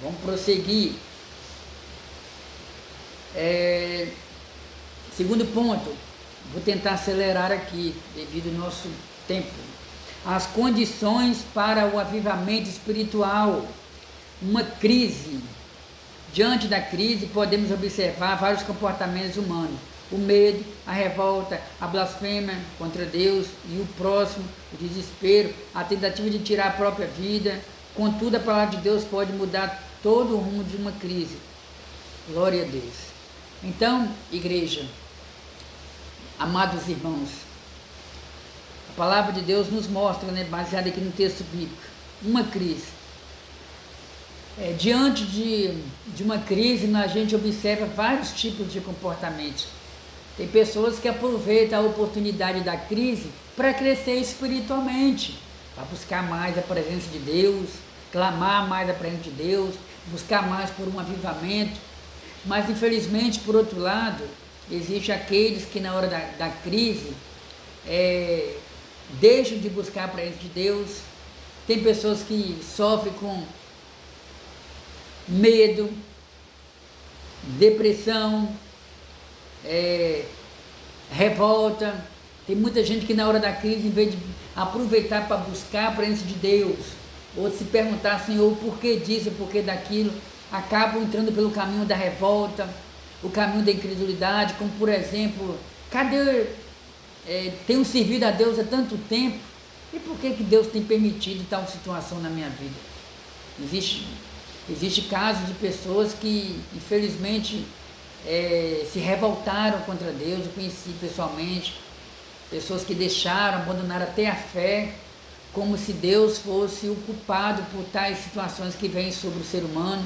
Vamos prosseguir. Segundo ponto, vou tentar acelerar aqui, devido ao nosso tempo. As condições para o avivamento espiritual. Uma crise. Diante da crise, podemos observar vários comportamentos humanos: o medo, a revolta, a blasfêmia contra Deus e o próximo, o desespero, a tentativa de tirar a própria vida. Contudo, a palavra de Deus pode mudar todo o rumo de uma crise. Glória a Deus. Então, igreja, amados irmãos, a palavra de Deus nos mostra, né, baseada aqui no texto bíblico, uma crise. Diante de uma crise, a gente observa vários tipos de comportamentos. Tem pessoas que aproveitam a oportunidade da crise para crescer espiritualmente, para buscar mais a presença de Deus, clamar mais a presença de Deus, buscar mais por um avivamento. Mas, infelizmente, por outro lado, existem aqueles que na hora da crise deixam de buscar a presença de Deus. Tem pessoas que sofrem com medo, depressão, revolta. Tem muita gente que na hora da crise, em vez aproveitar para buscar a presença de Deus, ou se perguntar, Senhor, por que disso, por que daquilo, acabam entrando pelo caminho da revolta, o caminho da incredulidade, como por exemplo, cadê, tenho servido a Deus há tanto tempo, e por que Deus tem permitido tal situação na minha vida? Existe casos de pessoas que, infelizmente, se revoltaram contra Deus. Eu conheci pessoalmente pessoas que deixaram, abandonaram até a fé, como se Deus fosse o culpado por tais situações que vêm sobre o ser humano.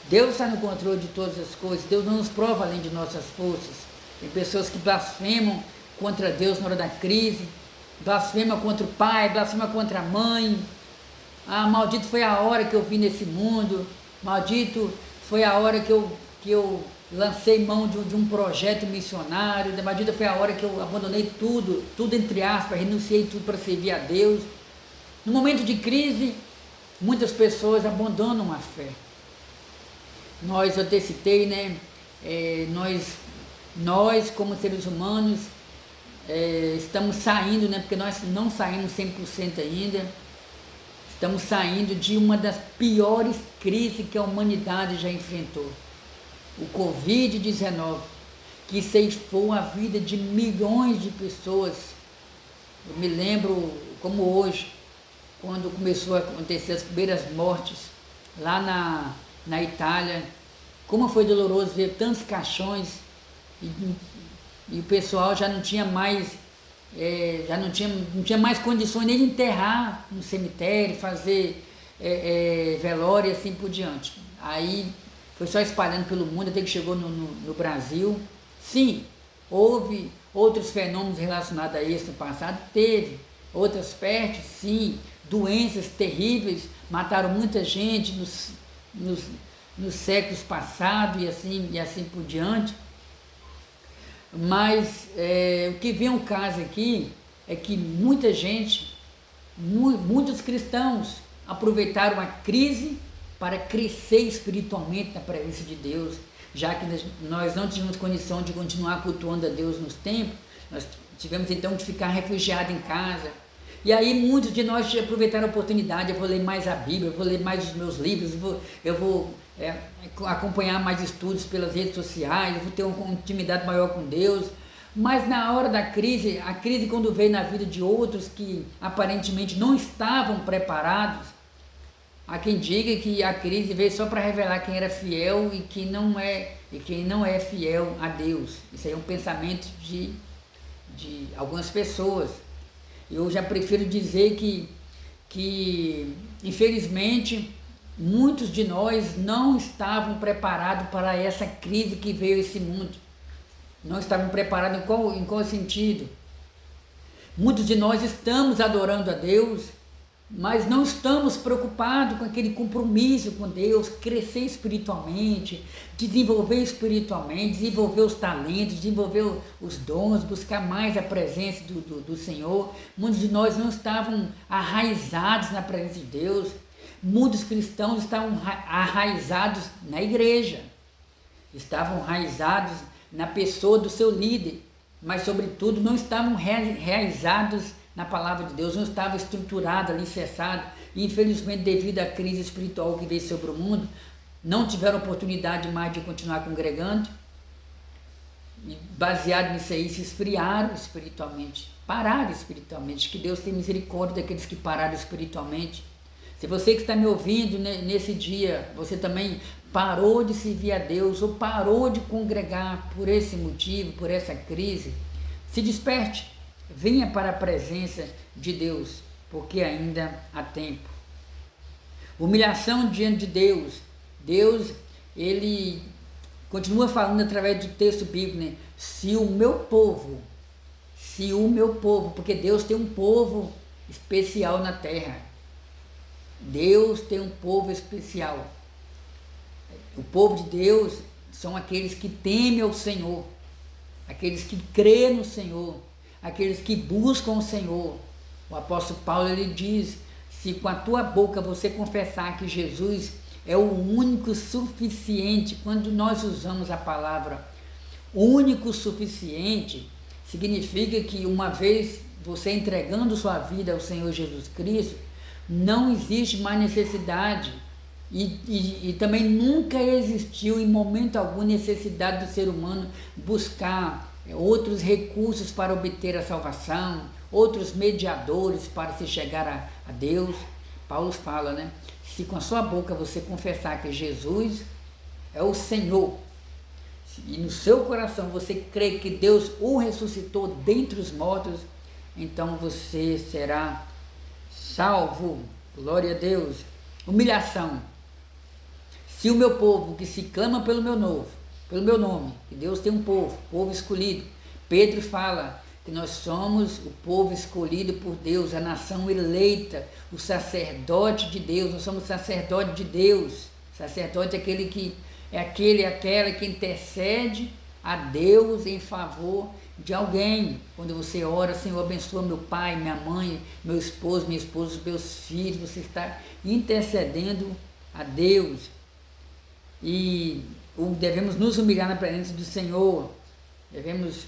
Deus está no controle de todas as coisas, Deus não nos prova além de nossas forças. Tem pessoas que blasfemam contra Deus na hora da crise, blasfemam contra o pai, blasfemam contra a mãe. Maldito foi a hora que eu vim nesse mundo, maldito foi a hora que eu lancei mão de um projeto missionário, maldita foi a hora que eu abandonei tudo entre aspas, renunciei tudo para servir a Deus. No momento de crise, muitas pessoas abandonam a fé. Eu até citei, né? Nós como seres humanos, estamos saindo, né? Porque nós não saímos 100% ainda, estamos saindo de uma das piores crises que a humanidade já enfrentou. O Covid-19, que ceifou a vida de milhões de pessoas. Eu me lembro como hoje, quando começou a acontecer as primeiras mortes lá na Itália, como foi doloroso ver tantos caixões e o pessoal já não tinha mais, não tinha mais condições nem de enterrar no cemitério, fazer velório e assim por diante. Aí foi só espalhando pelo mundo até que chegou no Brasil. Sim, houve outros fenômenos relacionados a isso no passado, teve outras pestes, sim, doenças terríveis, mataram muita gente nos séculos passados e assim por diante. Mas o que vem ao caso aqui é que muita gente, muitos cristãos aproveitaram a crise para crescer espiritualmente na presença de Deus, já que nós não tínhamos condição de continuar cultuando a Deus nos tempos, nós tivemos então de ficar refugiados em casa. E aí muitos de nós aproveitaram a oportunidade, eu vou ler mais a Bíblia, eu vou ler mais os meus livros, eu vou acompanhar mais estudos pelas redes sociais, eu vou ter uma intimidade maior com Deus. Mas na hora da crise, a crise quando veio na vida de outros que aparentemente não estavam preparados, há quem diga que a crise veio só para revelar quem era fiel e quem não é fiel a Deus. Isso aí é um pensamento de algumas pessoas. Eu já prefiro dizer que infelizmente, muitos de nós não estavam preparados para essa crise que veio a esse mundo. Não estavam preparados em qual sentido? Muitos de nós estamos adorando a Deus, mas não estamos preocupados com aquele compromisso com Deus, crescer espiritualmente, desenvolver os talentos, desenvolver os dons, buscar mais a presença do Senhor. Muitos de nós não estavam arraizados na presença de Deus. Muitos cristãos estavam arraizados na igreja, estavam arraizados na pessoa do seu líder, mas sobretudo não estavam realizados na palavra de Deus, não estava estruturado, alicerçado, e infelizmente devido à crise espiritual que veio sobre o mundo, não tiveram oportunidade mais de continuar congregando, e baseado nisso aí se esfriaram espiritualmente, pararam espiritualmente. Que Deus tenha misericórdia daqueles que pararam espiritualmente. Se você que está me ouvindo nesse dia, você também parou de servir a Deus ou parou de congregar por esse motivo, por essa crise, se desperte, venha para a presença de Deus, porque ainda há tempo. Humilhação diante de Deus. Deus, Ele continua falando através do texto bíblico, né? Se o meu povo, porque Deus tem um povo especial na terra. Deus tem um povo especial. O povo de Deus são aqueles que temem ao Senhor, aqueles que creem no Senhor, aqueles que buscam o Senhor. O apóstolo Paulo, ele diz, se com a tua boca você confessar que Jesus é o único suficiente, quando nós usamos a palavra único suficiente, significa que uma vez você entregando sua vida ao Senhor Jesus Cristo, não existe mais necessidade e também nunca existiu em momento algum necessidade do ser humano buscar outros recursos para obter a salvação, outros mediadores para se chegar a Deus. Paulo fala, né? Se com a sua boca você confessar que Jesus é o Senhor e no seu coração você crê que Deus o ressuscitou dentre os mortos, então você será salvo. Glória a Deus. Humilhação. Se o meu povo que se clama pelo meu nome, que Deus tem um povo escolhido. Pedro fala que nós somos o povo escolhido por Deus, a nação eleita, o sacerdote de Deus. Nós somos sacerdote de Deus. Sacerdote é aquela que intercede a Deus em favor de alguém. Quando você ora, Senhor, abençoa meu pai, minha mãe, meu esposo, minha esposa, meus filhos, você está intercedendo a Deus. E devemos nos humilhar na presença do Senhor, devemos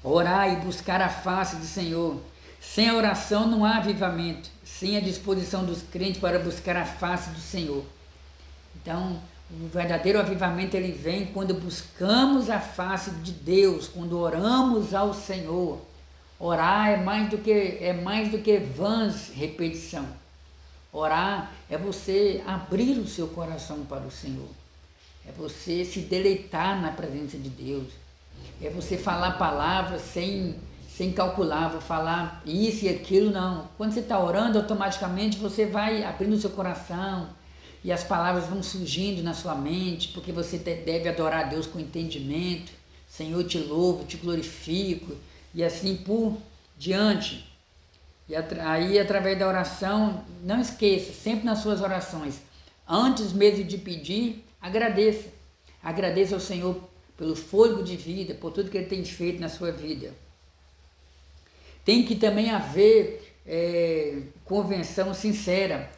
orar e buscar a face do Senhor. Sem a oração não há avivamento, sem a disposição dos crentes para buscar a face do Senhor. Então, o verdadeiro avivamento ele vem quando buscamos a face de Deus, quando oramos ao Senhor. Orar é mais do que vãs repetição. Orar é você abrir o seu coração para o Senhor. É você se deleitar na presença de Deus. É você falar palavras sem calcular, vou falar isso e aquilo, não. Quando você está orando, automaticamente você vai abrindo o seu coração e as palavras vão surgindo na sua mente, porque você deve adorar a Deus com entendimento. Senhor, te louvo, te glorifico, e assim por diante. E aí, através da oração, não esqueça, sempre nas suas orações, antes mesmo de pedir, agradeça. Agradeça ao Senhor pelo fôlego de vida, por tudo que Ele tem feito na sua vida. Tem que também haver convenção sincera.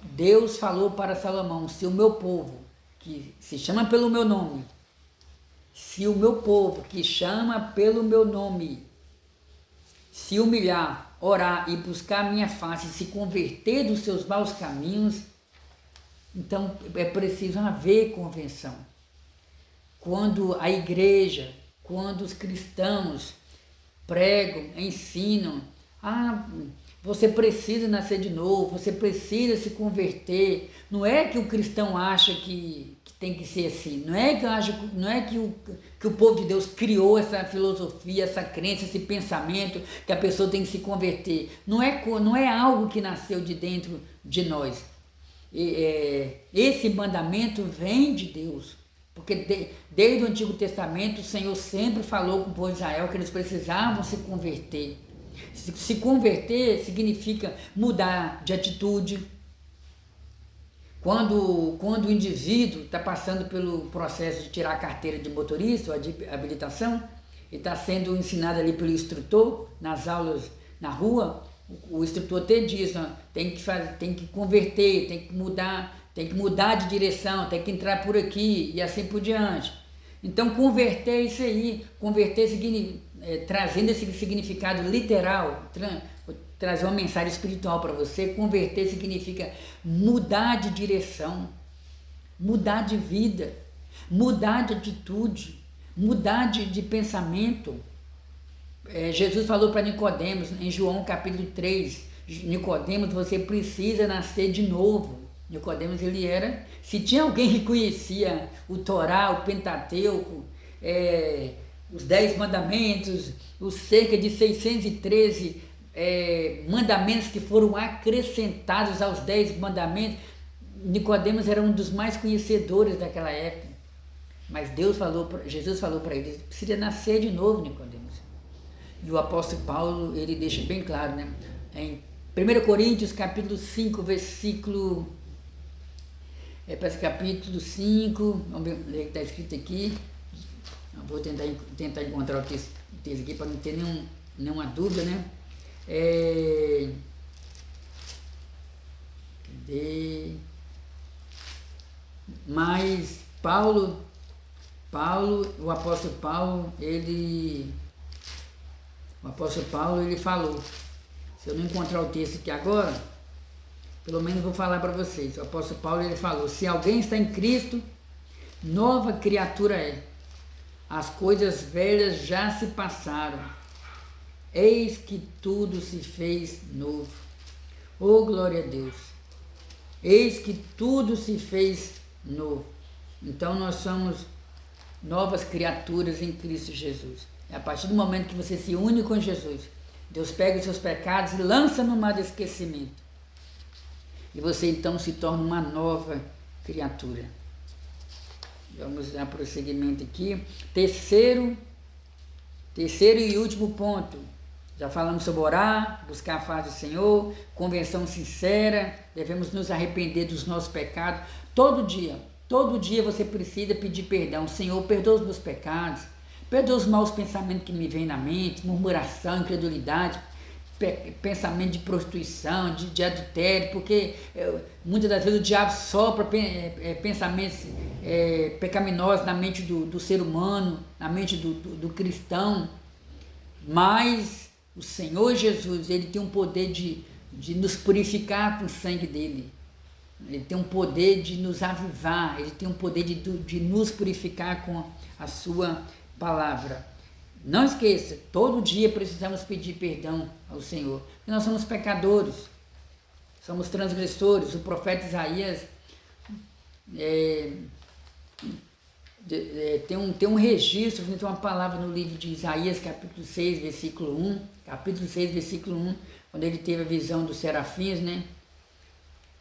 Deus falou para Salomão, se o meu povo, que se chama pelo meu nome, se o meu povo, que chama pelo meu nome, se humilhar, orar e buscar a minha face, se converter dos seus maus caminhos, então é preciso haver convenção. Quando a igreja, quando os cristãos pregam, ensinam, você precisa nascer de novo, você precisa se converter. Não é que o cristão acha que tem que ser assim, não é que o povo de Deus criou essa filosofia, essa crença, esse pensamento que a pessoa tem que se converter. Não é algo que nasceu de dentro de nós. Esse mandamento vem de Deus, porque desde o Antigo Testamento o Senhor sempre falou com o povo de Israel que eles precisavam se converter. Se converter significa mudar de atitude. Quando o indivíduo está passando pelo processo de tirar a carteira de motorista ou de habilitação, e está sendo ensinado ali pelo instrutor, nas aulas na rua, o instrutor até diz, tem que converter, tem que mudar de direção, tem que entrar por aqui e assim por diante. Então converter é isso aí, converter trazendo esse significado literal, trazer uma mensagem espiritual para você. Converter significa mudar de direção, mudar de vida, mudar de atitude, mudar de pensamento. Jesus falou para Nicodemos, em João capítulo 3, Nicodemos, você precisa nascer de novo. Nicodemos, se tinha alguém que conhecia o Torá, o Pentateuco, os 10 mandamentos, os cerca de 613 mandamentos que foram acrescentados aos 10 mandamentos, Nicodemos era um dos mais conhecedores daquela época. Mas Jesus falou para ele, precisa nascer de novo, Nicodemos. E o apóstolo Paulo, ele deixa bem claro, né? Em 1 Coríntios capítulo 5, versículo... parece capítulo 5, vamos ver o que está escrito aqui. Eu vou tentar encontrar o texto aqui para não ter nenhuma dúvida, né? Cadê? Mas o apóstolo Paulo, ele O apóstolo Paulo, ele falou, se eu não encontrar o texto aqui agora, pelo menos vou falar para vocês. O apóstolo Paulo, ele falou, se alguém está em Cristo, nova criatura é. As coisas velhas já se passaram. Eis que tudo se fez novo. Oh, glória a Deus. Eis que tudo se fez novo. Então nós somos novas criaturas em Cristo Jesus. É a partir do momento que você se une com Jesus, Deus pega os seus pecados e lança no mar do esquecimento. E você então se torna uma nova criatura. Vamos dar prosseguimento aqui. Terceiro e último ponto. Já falamos sobre orar, buscar a face do Senhor, conversão sincera, devemos nos arrepender dos nossos pecados. Todo dia você precisa pedir perdão. Senhor, perdoa os meus pecados, perdoa os maus pensamentos que me vêm na mente, murmuração, incredulidade, pensamento de prostituição, de adultério, porque muitas das vezes o diabo sopra pensamentos pecaminosos na mente do ser humano, na mente do cristão, mas o Senhor Jesus, Ele tem um poder de nos purificar com o sangue dEle, Ele tem um poder de nos avivar, Ele tem um poder de nos purificar com a sua palavra. Não esqueça, todo dia precisamos pedir perdão ao Senhor, porque nós somos pecadores, somos transgressores. O profeta Isaías tem um registro, tem uma palavra no livro de Isaías, capítulo 6, versículo 1, quando ele teve a visão dos serafins, né?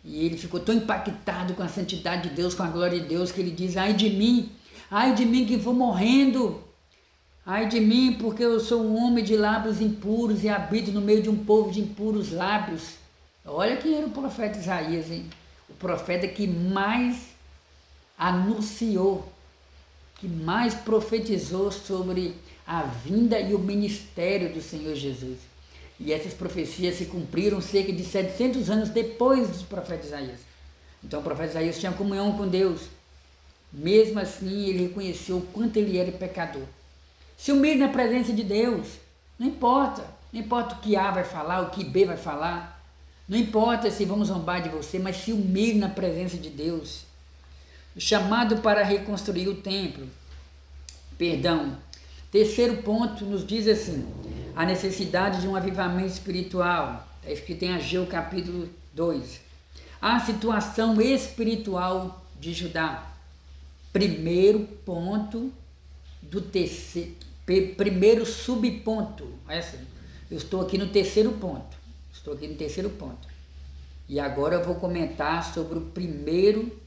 E ele ficou tão impactado com a santidade de Deus, com a glória de Deus, que ele diz, ai de mim que vou morrendo, ai de mim, porque eu sou um homem de lábios impuros e habito no meio de um povo de impuros lábios. Olha quem era o profeta Isaías, hein? O profeta que mais anunciou, que mais profetizou sobre a vinda e o ministério do Senhor Jesus. E essas profecias se cumpriram cerca de 700 anos depois do profeta Isaías. Então o profeta Isaías tinha comunhão com Deus. Mesmo assim, ele reconheceu o quanto ele era pecador. Se humilhe na presença de Deus, não importa o que A vai falar, o que B vai falar, não importa se vão zombar de você, mas se humilhe na presença de Deus. O chamado para reconstruir o templo. Perdão. Terceiro ponto nos diz assim, a necessidade de um avivamento espiritual. Está escrito em Ageu capítulo 2. A situação espiritual de Judá. Primeiro ponto do primeiro subponto. Eu estou aqui no terceiro ponto. E agora eu vou comentar sobre o primeiro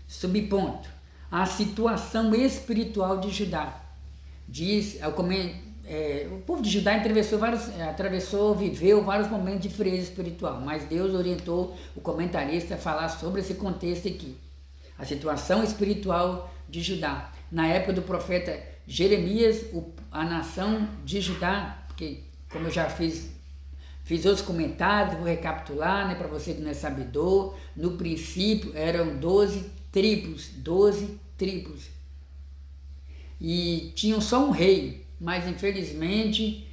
subponto. A situação espiritual de Judá. O povo de Judá viveu vários momentos de frieza espiritual, mas Deus orientou o comentarista a falar sobre esse contexto aqui. A situação espiritual de Judá. Na época do profeta Jeremias, a nação de Judá, porque como eu já fiz outros comentários, vou recapitular, né, para você que não é sabedor, no princípio eram 12 tribos, e tinham só um rei, mas infelizmente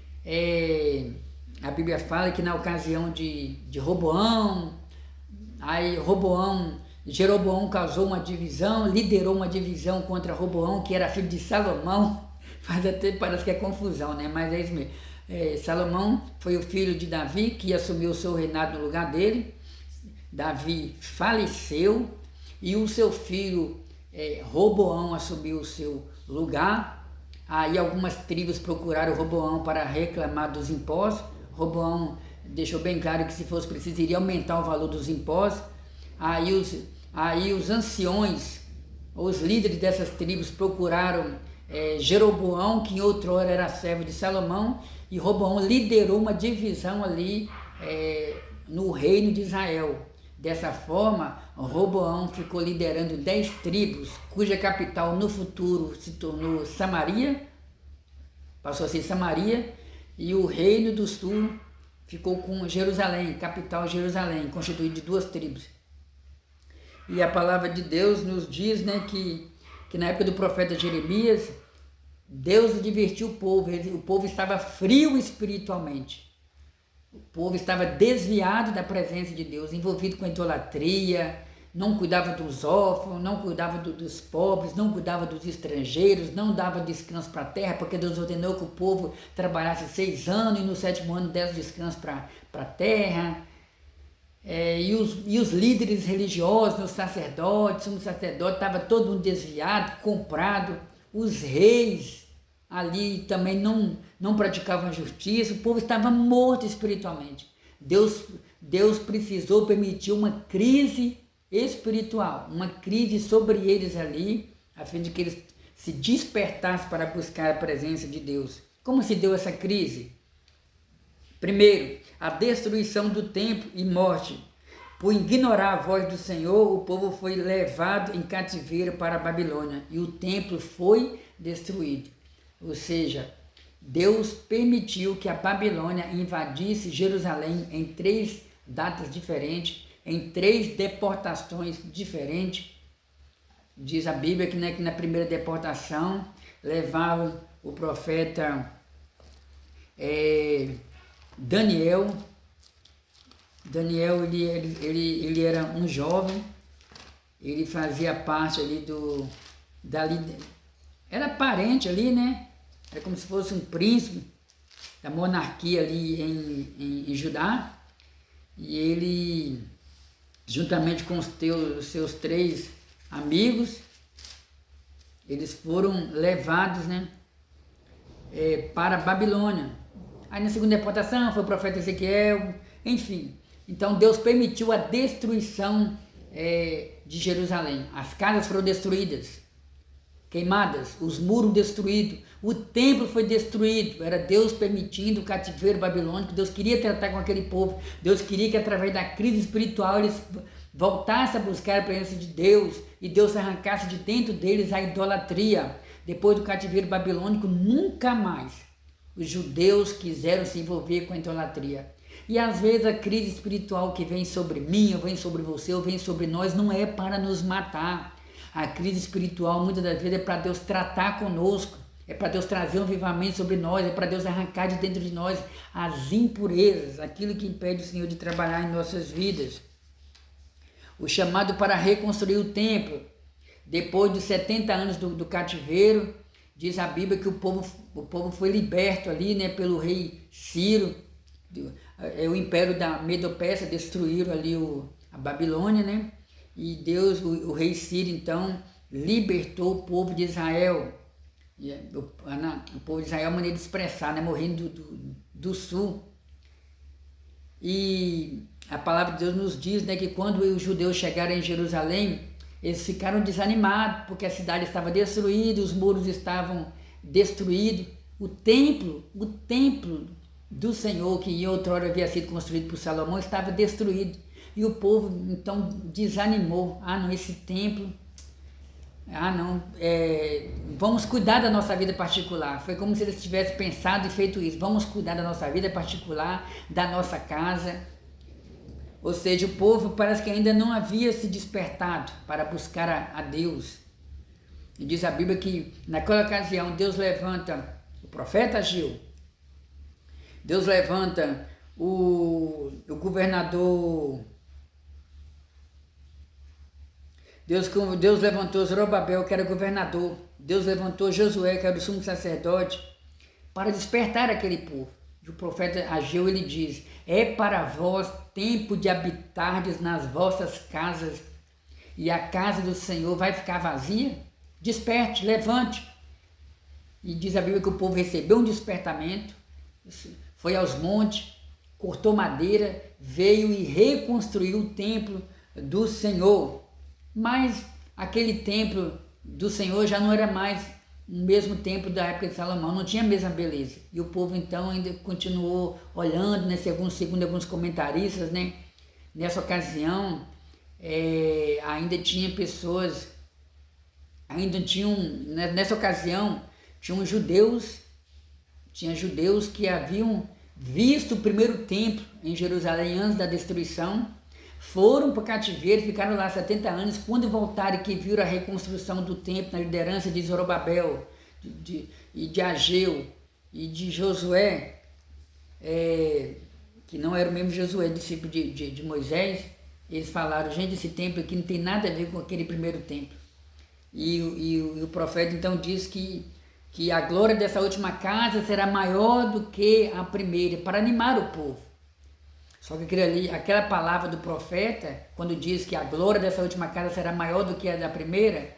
a Bíblia fala que na ocasião de Roboão, aí Jeroboão causou uma divisão, liderou uma divisão contra Roboão, que era filho de Salomão. Parece que é confusão, né? Mas é isso mesmo. Salomão foi o filho de Davi, que assumiu o seu reinado no lugar dele. Davi faleceu e o seu filho Roboão assumiu o seu lugar. Aí algumas tribos procuraram Roboão para reclamar dos impostos. Roboão deixou bem claro que, se fosse preciso, iria aumentar o valor dos impostos. Aí os anciões, os líderes dessas tribos procuraram Jeroboão, que em outrora era servo de Salomão, e Roboão liderou uma divisão ali no reino de Israel. Dessa forma, Roboão ficou liderando 10 tribos, cuja capital no futuro se tornou Samaria, passou a ser Samaria, e o reino do sul ficou com Jerusalém, capital Jerusalém, constituído de 2 tribos. E a palavra de Deus nos diz, né, que na época do profeta Jeremias, Deus advertiu o povo estava frio espiritualmente. O povo estava desviado da presença de Deus, envolvido com idolatria, não cuidava dos órfãos, não cuidava dos pobres, não cuidava dos estrangeiros, não dava descanso para a terra, porque Deus ordenou que o povo trabalhasse 6 anos e no 7º ano desse descanso para a terra. E os líderes religiosos, os sacerdotes, estava todo mundo desviado, comprado. Os reis ali também não praticavam justiça, o povo estava morto espiritualmente. Deus precisou permitir uma crise espiritual, uma crise sobre eles ali, a fim de que eles se despertassem para buscar a presença de Deus. Como se deu essa crise? Primeiro, a destruição do templo e morte. Por ignorar a voz do Senhor, o povo foi levado em cativeiro para a Babilônia e o templo foi destruído. Ou seja, Deus permitiu que a Babilônia invadisse Jerusalém em 3 datas diferentes, em 3 deportações diferentes. Diz a Bíblia que na primeira deportação levavam o profeta Daniel. Daniel ele era um jovem, ele fazia parte ali era parente ali, né? Era como se fosse um príncipe da monarquia ali em Judá. E ele, juntamente com os seus 3 amigos, eles foram levados, né, para a Babilônia. Aí na segunda deportação foi o profeta Ezequiel, enfim. Então Deus permitiu a destruição de Jerusalém. As casas foram destruídas, queimadas, os muros destruídos, o templo foi destruído. Era Deus permitindo o cativeiro babilônico. Deus queria tratar com aquele povo. Deus queria que através da crise espiritual eles voltassem a buscar a presença de Deus e Deus arrancasse de dentro deles a idolatria. Depois do cativeiro babilônico, nunca mais os judeus quiseram se envolver com a idolatria. E às vezes a crise espiritual que vem sobre mim, ou vem sobre você, ou vem sobre nós, não é para nos matar. A crise espiritual muitas das vezes é para Deus tratar conosco, é para Deus trazer um avivamento sobre nós, é para Deus arrancar de dentro de nós as impurezas, aquilo que impede o Senhor de trabalhar em nossas vidas. O chamado para reconstruir o templo, depois dos 70 anos do cativeiro, diz a Bíblia que o povo foi liberto ali, né, pelo rei Ciro. O império da Medo-Pérsia destruíram ali a Babilônia, né? E Deus, o rei Ciro, então, libertou o povo de Israel. O povo de Israel é uma maneira de expressar, né? Morrendo do sul. E a palavra de Deus nos diz, né, que quando os judeus chegaram em Jerusalém, eles ficaram desanimados, porque a cidade estava destruída, os muros estavam destruídos. O templo do Senhor, que outrora havia sido construído por Salomão, estava destruído. E o povo então desanimou. Não, esse templo, vamos cuidar da nossa vida particular. Foi como se eles tivessem pensado e feito isso. Vamos cuidar da nossa vida particular, da nossa casa. Ou seja, o povo parece que ainda não havia se despertado para buscar a Deus. E diz a Bíblia que naquela ocasião Deus levanta o profeta Ageu, Deus levanta o governador, Deus levantou Zorobabel, que era governador, Deus levantou Josué, que era o sumo sacerdote, para despertar aquele povo. E o profeta Ageu, ele diz: é para vós tempo de habitardes nas vossas casas, e a casa do Senhor vai ficar vazia? Desperte, levante. E diz a Bíblia que o povo recebeu um despertamento, foi aos montes, cortou madeira, veio e reconstruiu o templo do Senhor. Mas aquele templo do Senhor já não era mais o mesmo templo da época de Salomão, não tinha a mesma beleza. E o povo então ainda continuou olhando, né, segundo alguns comentaristas, né, nessa ocasião ainda tinha pessoas, nessa ocasião tinha judeus que haviam visto o primeiro templo em Jerusalém antes da destruição, foram para o cativeiro, ficaram lá 70 anos, quando voltaram que viram a reconstrução do templo na liderança de Zorobabel, e de Ageu e de Josué, que não era o mesmo Josué, discípulo de Moisés, eles falaram, gente, esse templo aqui não tem nada a ver com aquele primeiro templo. E o profeta então diz que a glória dessa última casa será maior do que a primeira, para animar o povo. Só que aquela palavra do profeta, quando diz que a glória dessa última casa será maior do que a da primeira,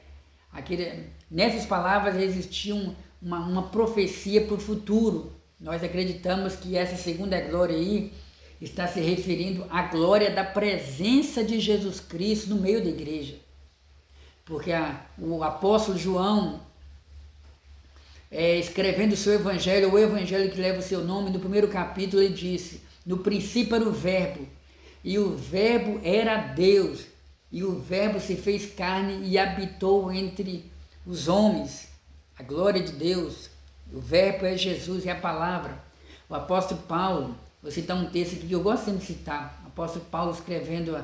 nessas palavras existia uma profecia para o futuro. Nós acreditamos que essa segunda glória aí está se referindo à glória da presença de Jesus Cristo no meio da igreja. Porque o apóstolo João, escrevendo o seu evangelho, o evangelho que leva o seu nome, no primeiro capítulo ele disse, no princípio era o verbo, e o verbo era Deus, e o verbo se fez carne e habitou entre os homens. A glória de Deus, o verbo é Jesus, é a palavra. O apóstolo Paulo, vou citar um texto aqui que eu gosto sempre de citar, o apóstolo Paulo escrevendo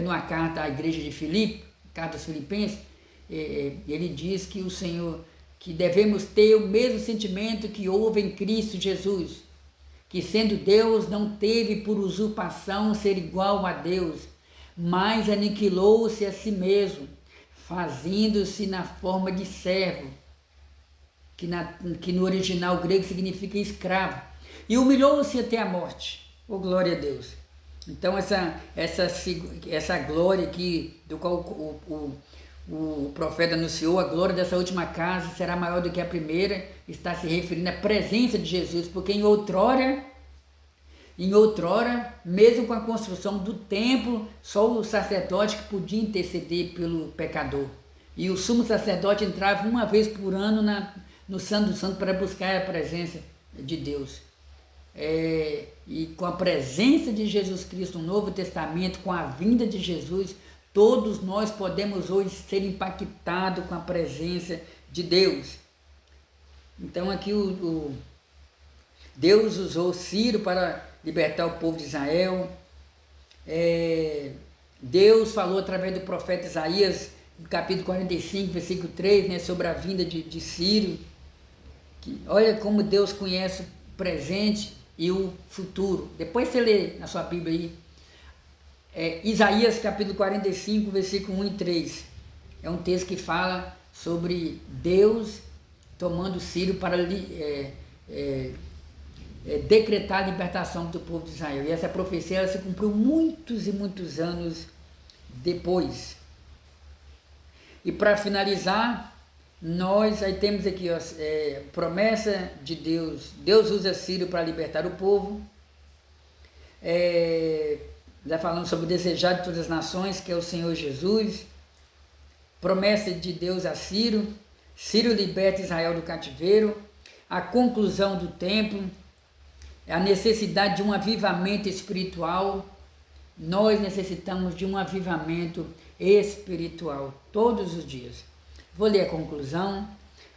uma carta à igreja de Filipe, carta aos Filipenses, ele diz que o Senhor, que devemos ter o mesmo sentimento que houve em Cristo Jesus, que sendo Deus não teve por usurpação ser igual a Deus, mas aniquilou-se a si mesmo, fazendo-se na forma de servo, que no original grego significa escravo, e humilhou-se até a morte. Oh, glória a Deus! Então essa glória aqui, do qual o profeta anunciou, a glória dessa última casa será maior do que a primeira, está se referindo à presença de Jesus, porque em outrora, mesmo com a construção do templo, só o sacerdote que podia interceder pelo pecador. E o sumo sacerdote entrava uma vez por ano no Santo dos Santos para buscar a presença de Deus. E com a presença de Jesus Cristo no Novo Testamento, com a vinda de Jesus, todos nós podemos hoje ser impactados com a presença de Deus. Então aqui Deus usou Ciro para libertar o povo de Israel. Deus falou através do profeta Isaías, no capítulo 45, versículo 3, sobre a vinda de Ciro. Olha como Deus conhece o presente e o futuro. Depois você lê na sua Bíblia aí, Isaías capítulo 45, versículo 1 e 3. É um texto que fala sobre Deus tomando Ciro para decretar a libertação do povo de Israel. E essa profecia ela se cumpriu muitos e muitos anos depois. E para finalizar, nós aí temos aqui promessa de Deus. Deus usa Ciro para libertar o povo. Já falando sobre o desejado de todas as nações, que é o Senhor Jesus. Promessa de Deus a Ciro. Ciro liberta Israel do cativeiro. A conclusão do templo. A necessidade de um avivamento espiritual. Nós necessitamos de um avivamento espiritual todos os dias. Vou ler a conclusão.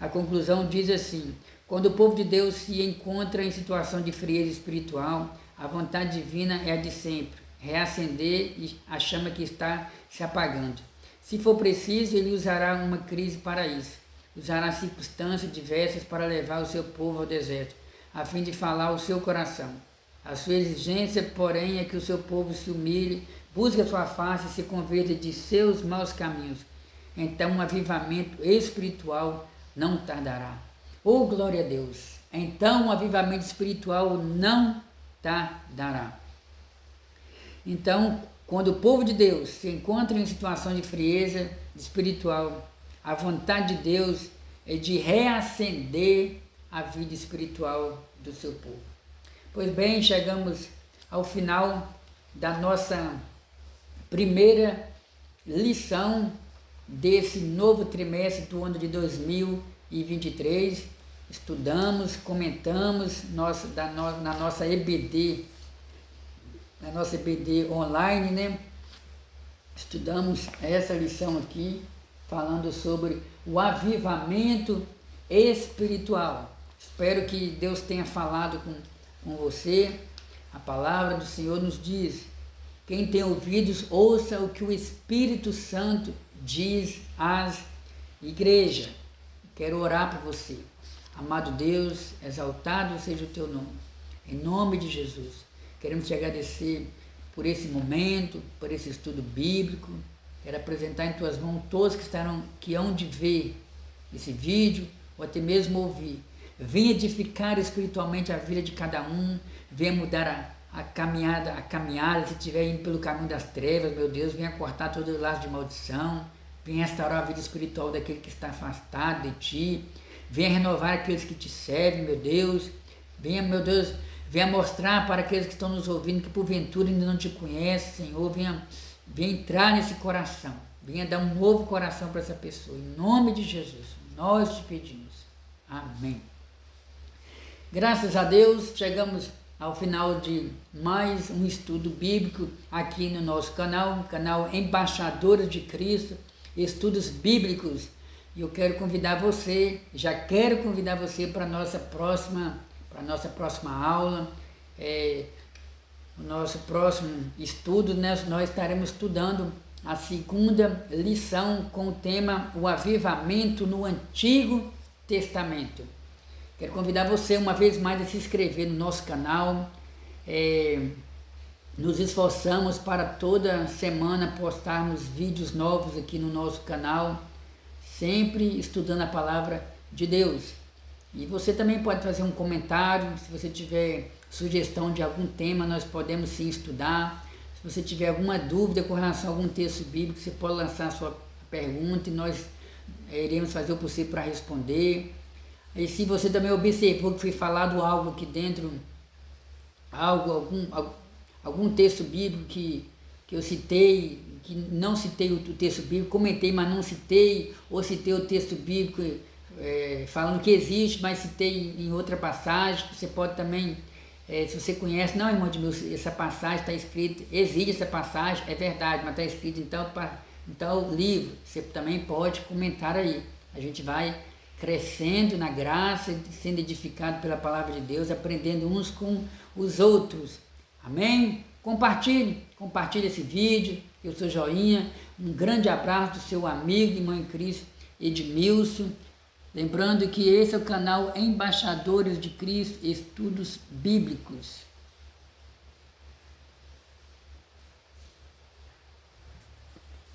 A conclusão diz assim: quando o povo de Deus se encontra em situação de frieza espiritual, a vontade divina é a de sempre, reacender a chama que está se apagando. Se for preciso, ele usará uma crise para isso. Usará circunstâncias diversas para levar o seu povo ao deserto, a fim de falar o seu coração. A sua exigência, porém, é que o seu povo se humilhe, busque a sua face e se converta de seus maus caminhos. Então um avivamento espiritual não tardará. Oh, glória a Deus! Então um avivamento espiritual não tardará. Então, quando o povo de Deus se encontra em situação de frieza espiritual, a vontade de Deus é de reacender a vida espiritual do seu povo. Pois bem, chegamos ao final da nossa primeira lição desse novo trimestre do ano de 2023. Estudamos, comentamos na nossa EBD, online, né? Estudamos essa lição aqui, falando sobre o avivamento espiritual. Espero que Deus tenha falado com você. A palavra do Senhor nos diz: quem tem ouvidos, ouça o que o Espírito Santo diz às igrejas. quero orar por você. Amado Deus, exaltado seja o teu nome. Em nome de Jesus, queremos te agradecer por esse momento, por esse estudo bíblico. Quero apresentar em tuas mãos todos que hão de ver esse vídeo, ou até mesmo ouvir. Venha edificar espiritualmente a vida de cada um, venha mudar a caminhada, se estiver indo pelo caminho das trevas, meu Deus, venha cortar todo o laço de maldição, venha restaurar a vida espiritual daquele que está afastado de ti, venha renovar aqueles que te servem, meu Deus, venha mostrar para aqueles que estão nos ouvindo que porventura ainda não te conhecem, Senhor, venha entrar nesse coração, venha dar um novo coração para essa pessoa, em nome de Jesus, nós te pedimos, amém. Graças a Deus, chegamos ao final de mais um estudo bíblico aqui no nosso canal Embaixadores de Cristo, estudos bíblicos. E eu quero convidar você, para a nossa próxima aula, o nosso próximo estudo, nós estaremos estudando a segunda lição com o tema O Avivamento no Antigo Testamento. Quero convidar você uma vez mais a se inscrever no nosso canal. Nos esforçamos para toda semana postarmos vídeos novos aqui no nosso canal, sempre estudando a palavra de Deus. E você também pode fazer um comentário, se você tiver sugestão de algum tema, nós podemos sim estudar. Se você tiver alguma dúvida com relação a algum texto bíblico, você pode lançar a sua pergunta e nós iremos fazer o possível para responder. E se você também observou que foi falado algo aqui dentro, algum texto bíblico que eu citei, que não citei o texto bíblico, comentei, mas não citei, ou citei o texto bíblico falando que existe, mas citei em outra passagem, você pode também, se você conhece, não, irmão de meu, essa passagem está escrita, existe essa passagem, é verdade, mas está escrita em tal livro, você também pode comentar aí, a gente vai crescendo na graça, sendo edificado pela palavra de Deus, aprendendo uns com os outros. Amém? Compartilhe esse vídeo, eu sou Joinha, um grande abraço do seu amigo e irmão em Cristo, Edmilson. Lembrando que esse é o canal Embaixadores de Cristo, Estudos Bíblicos.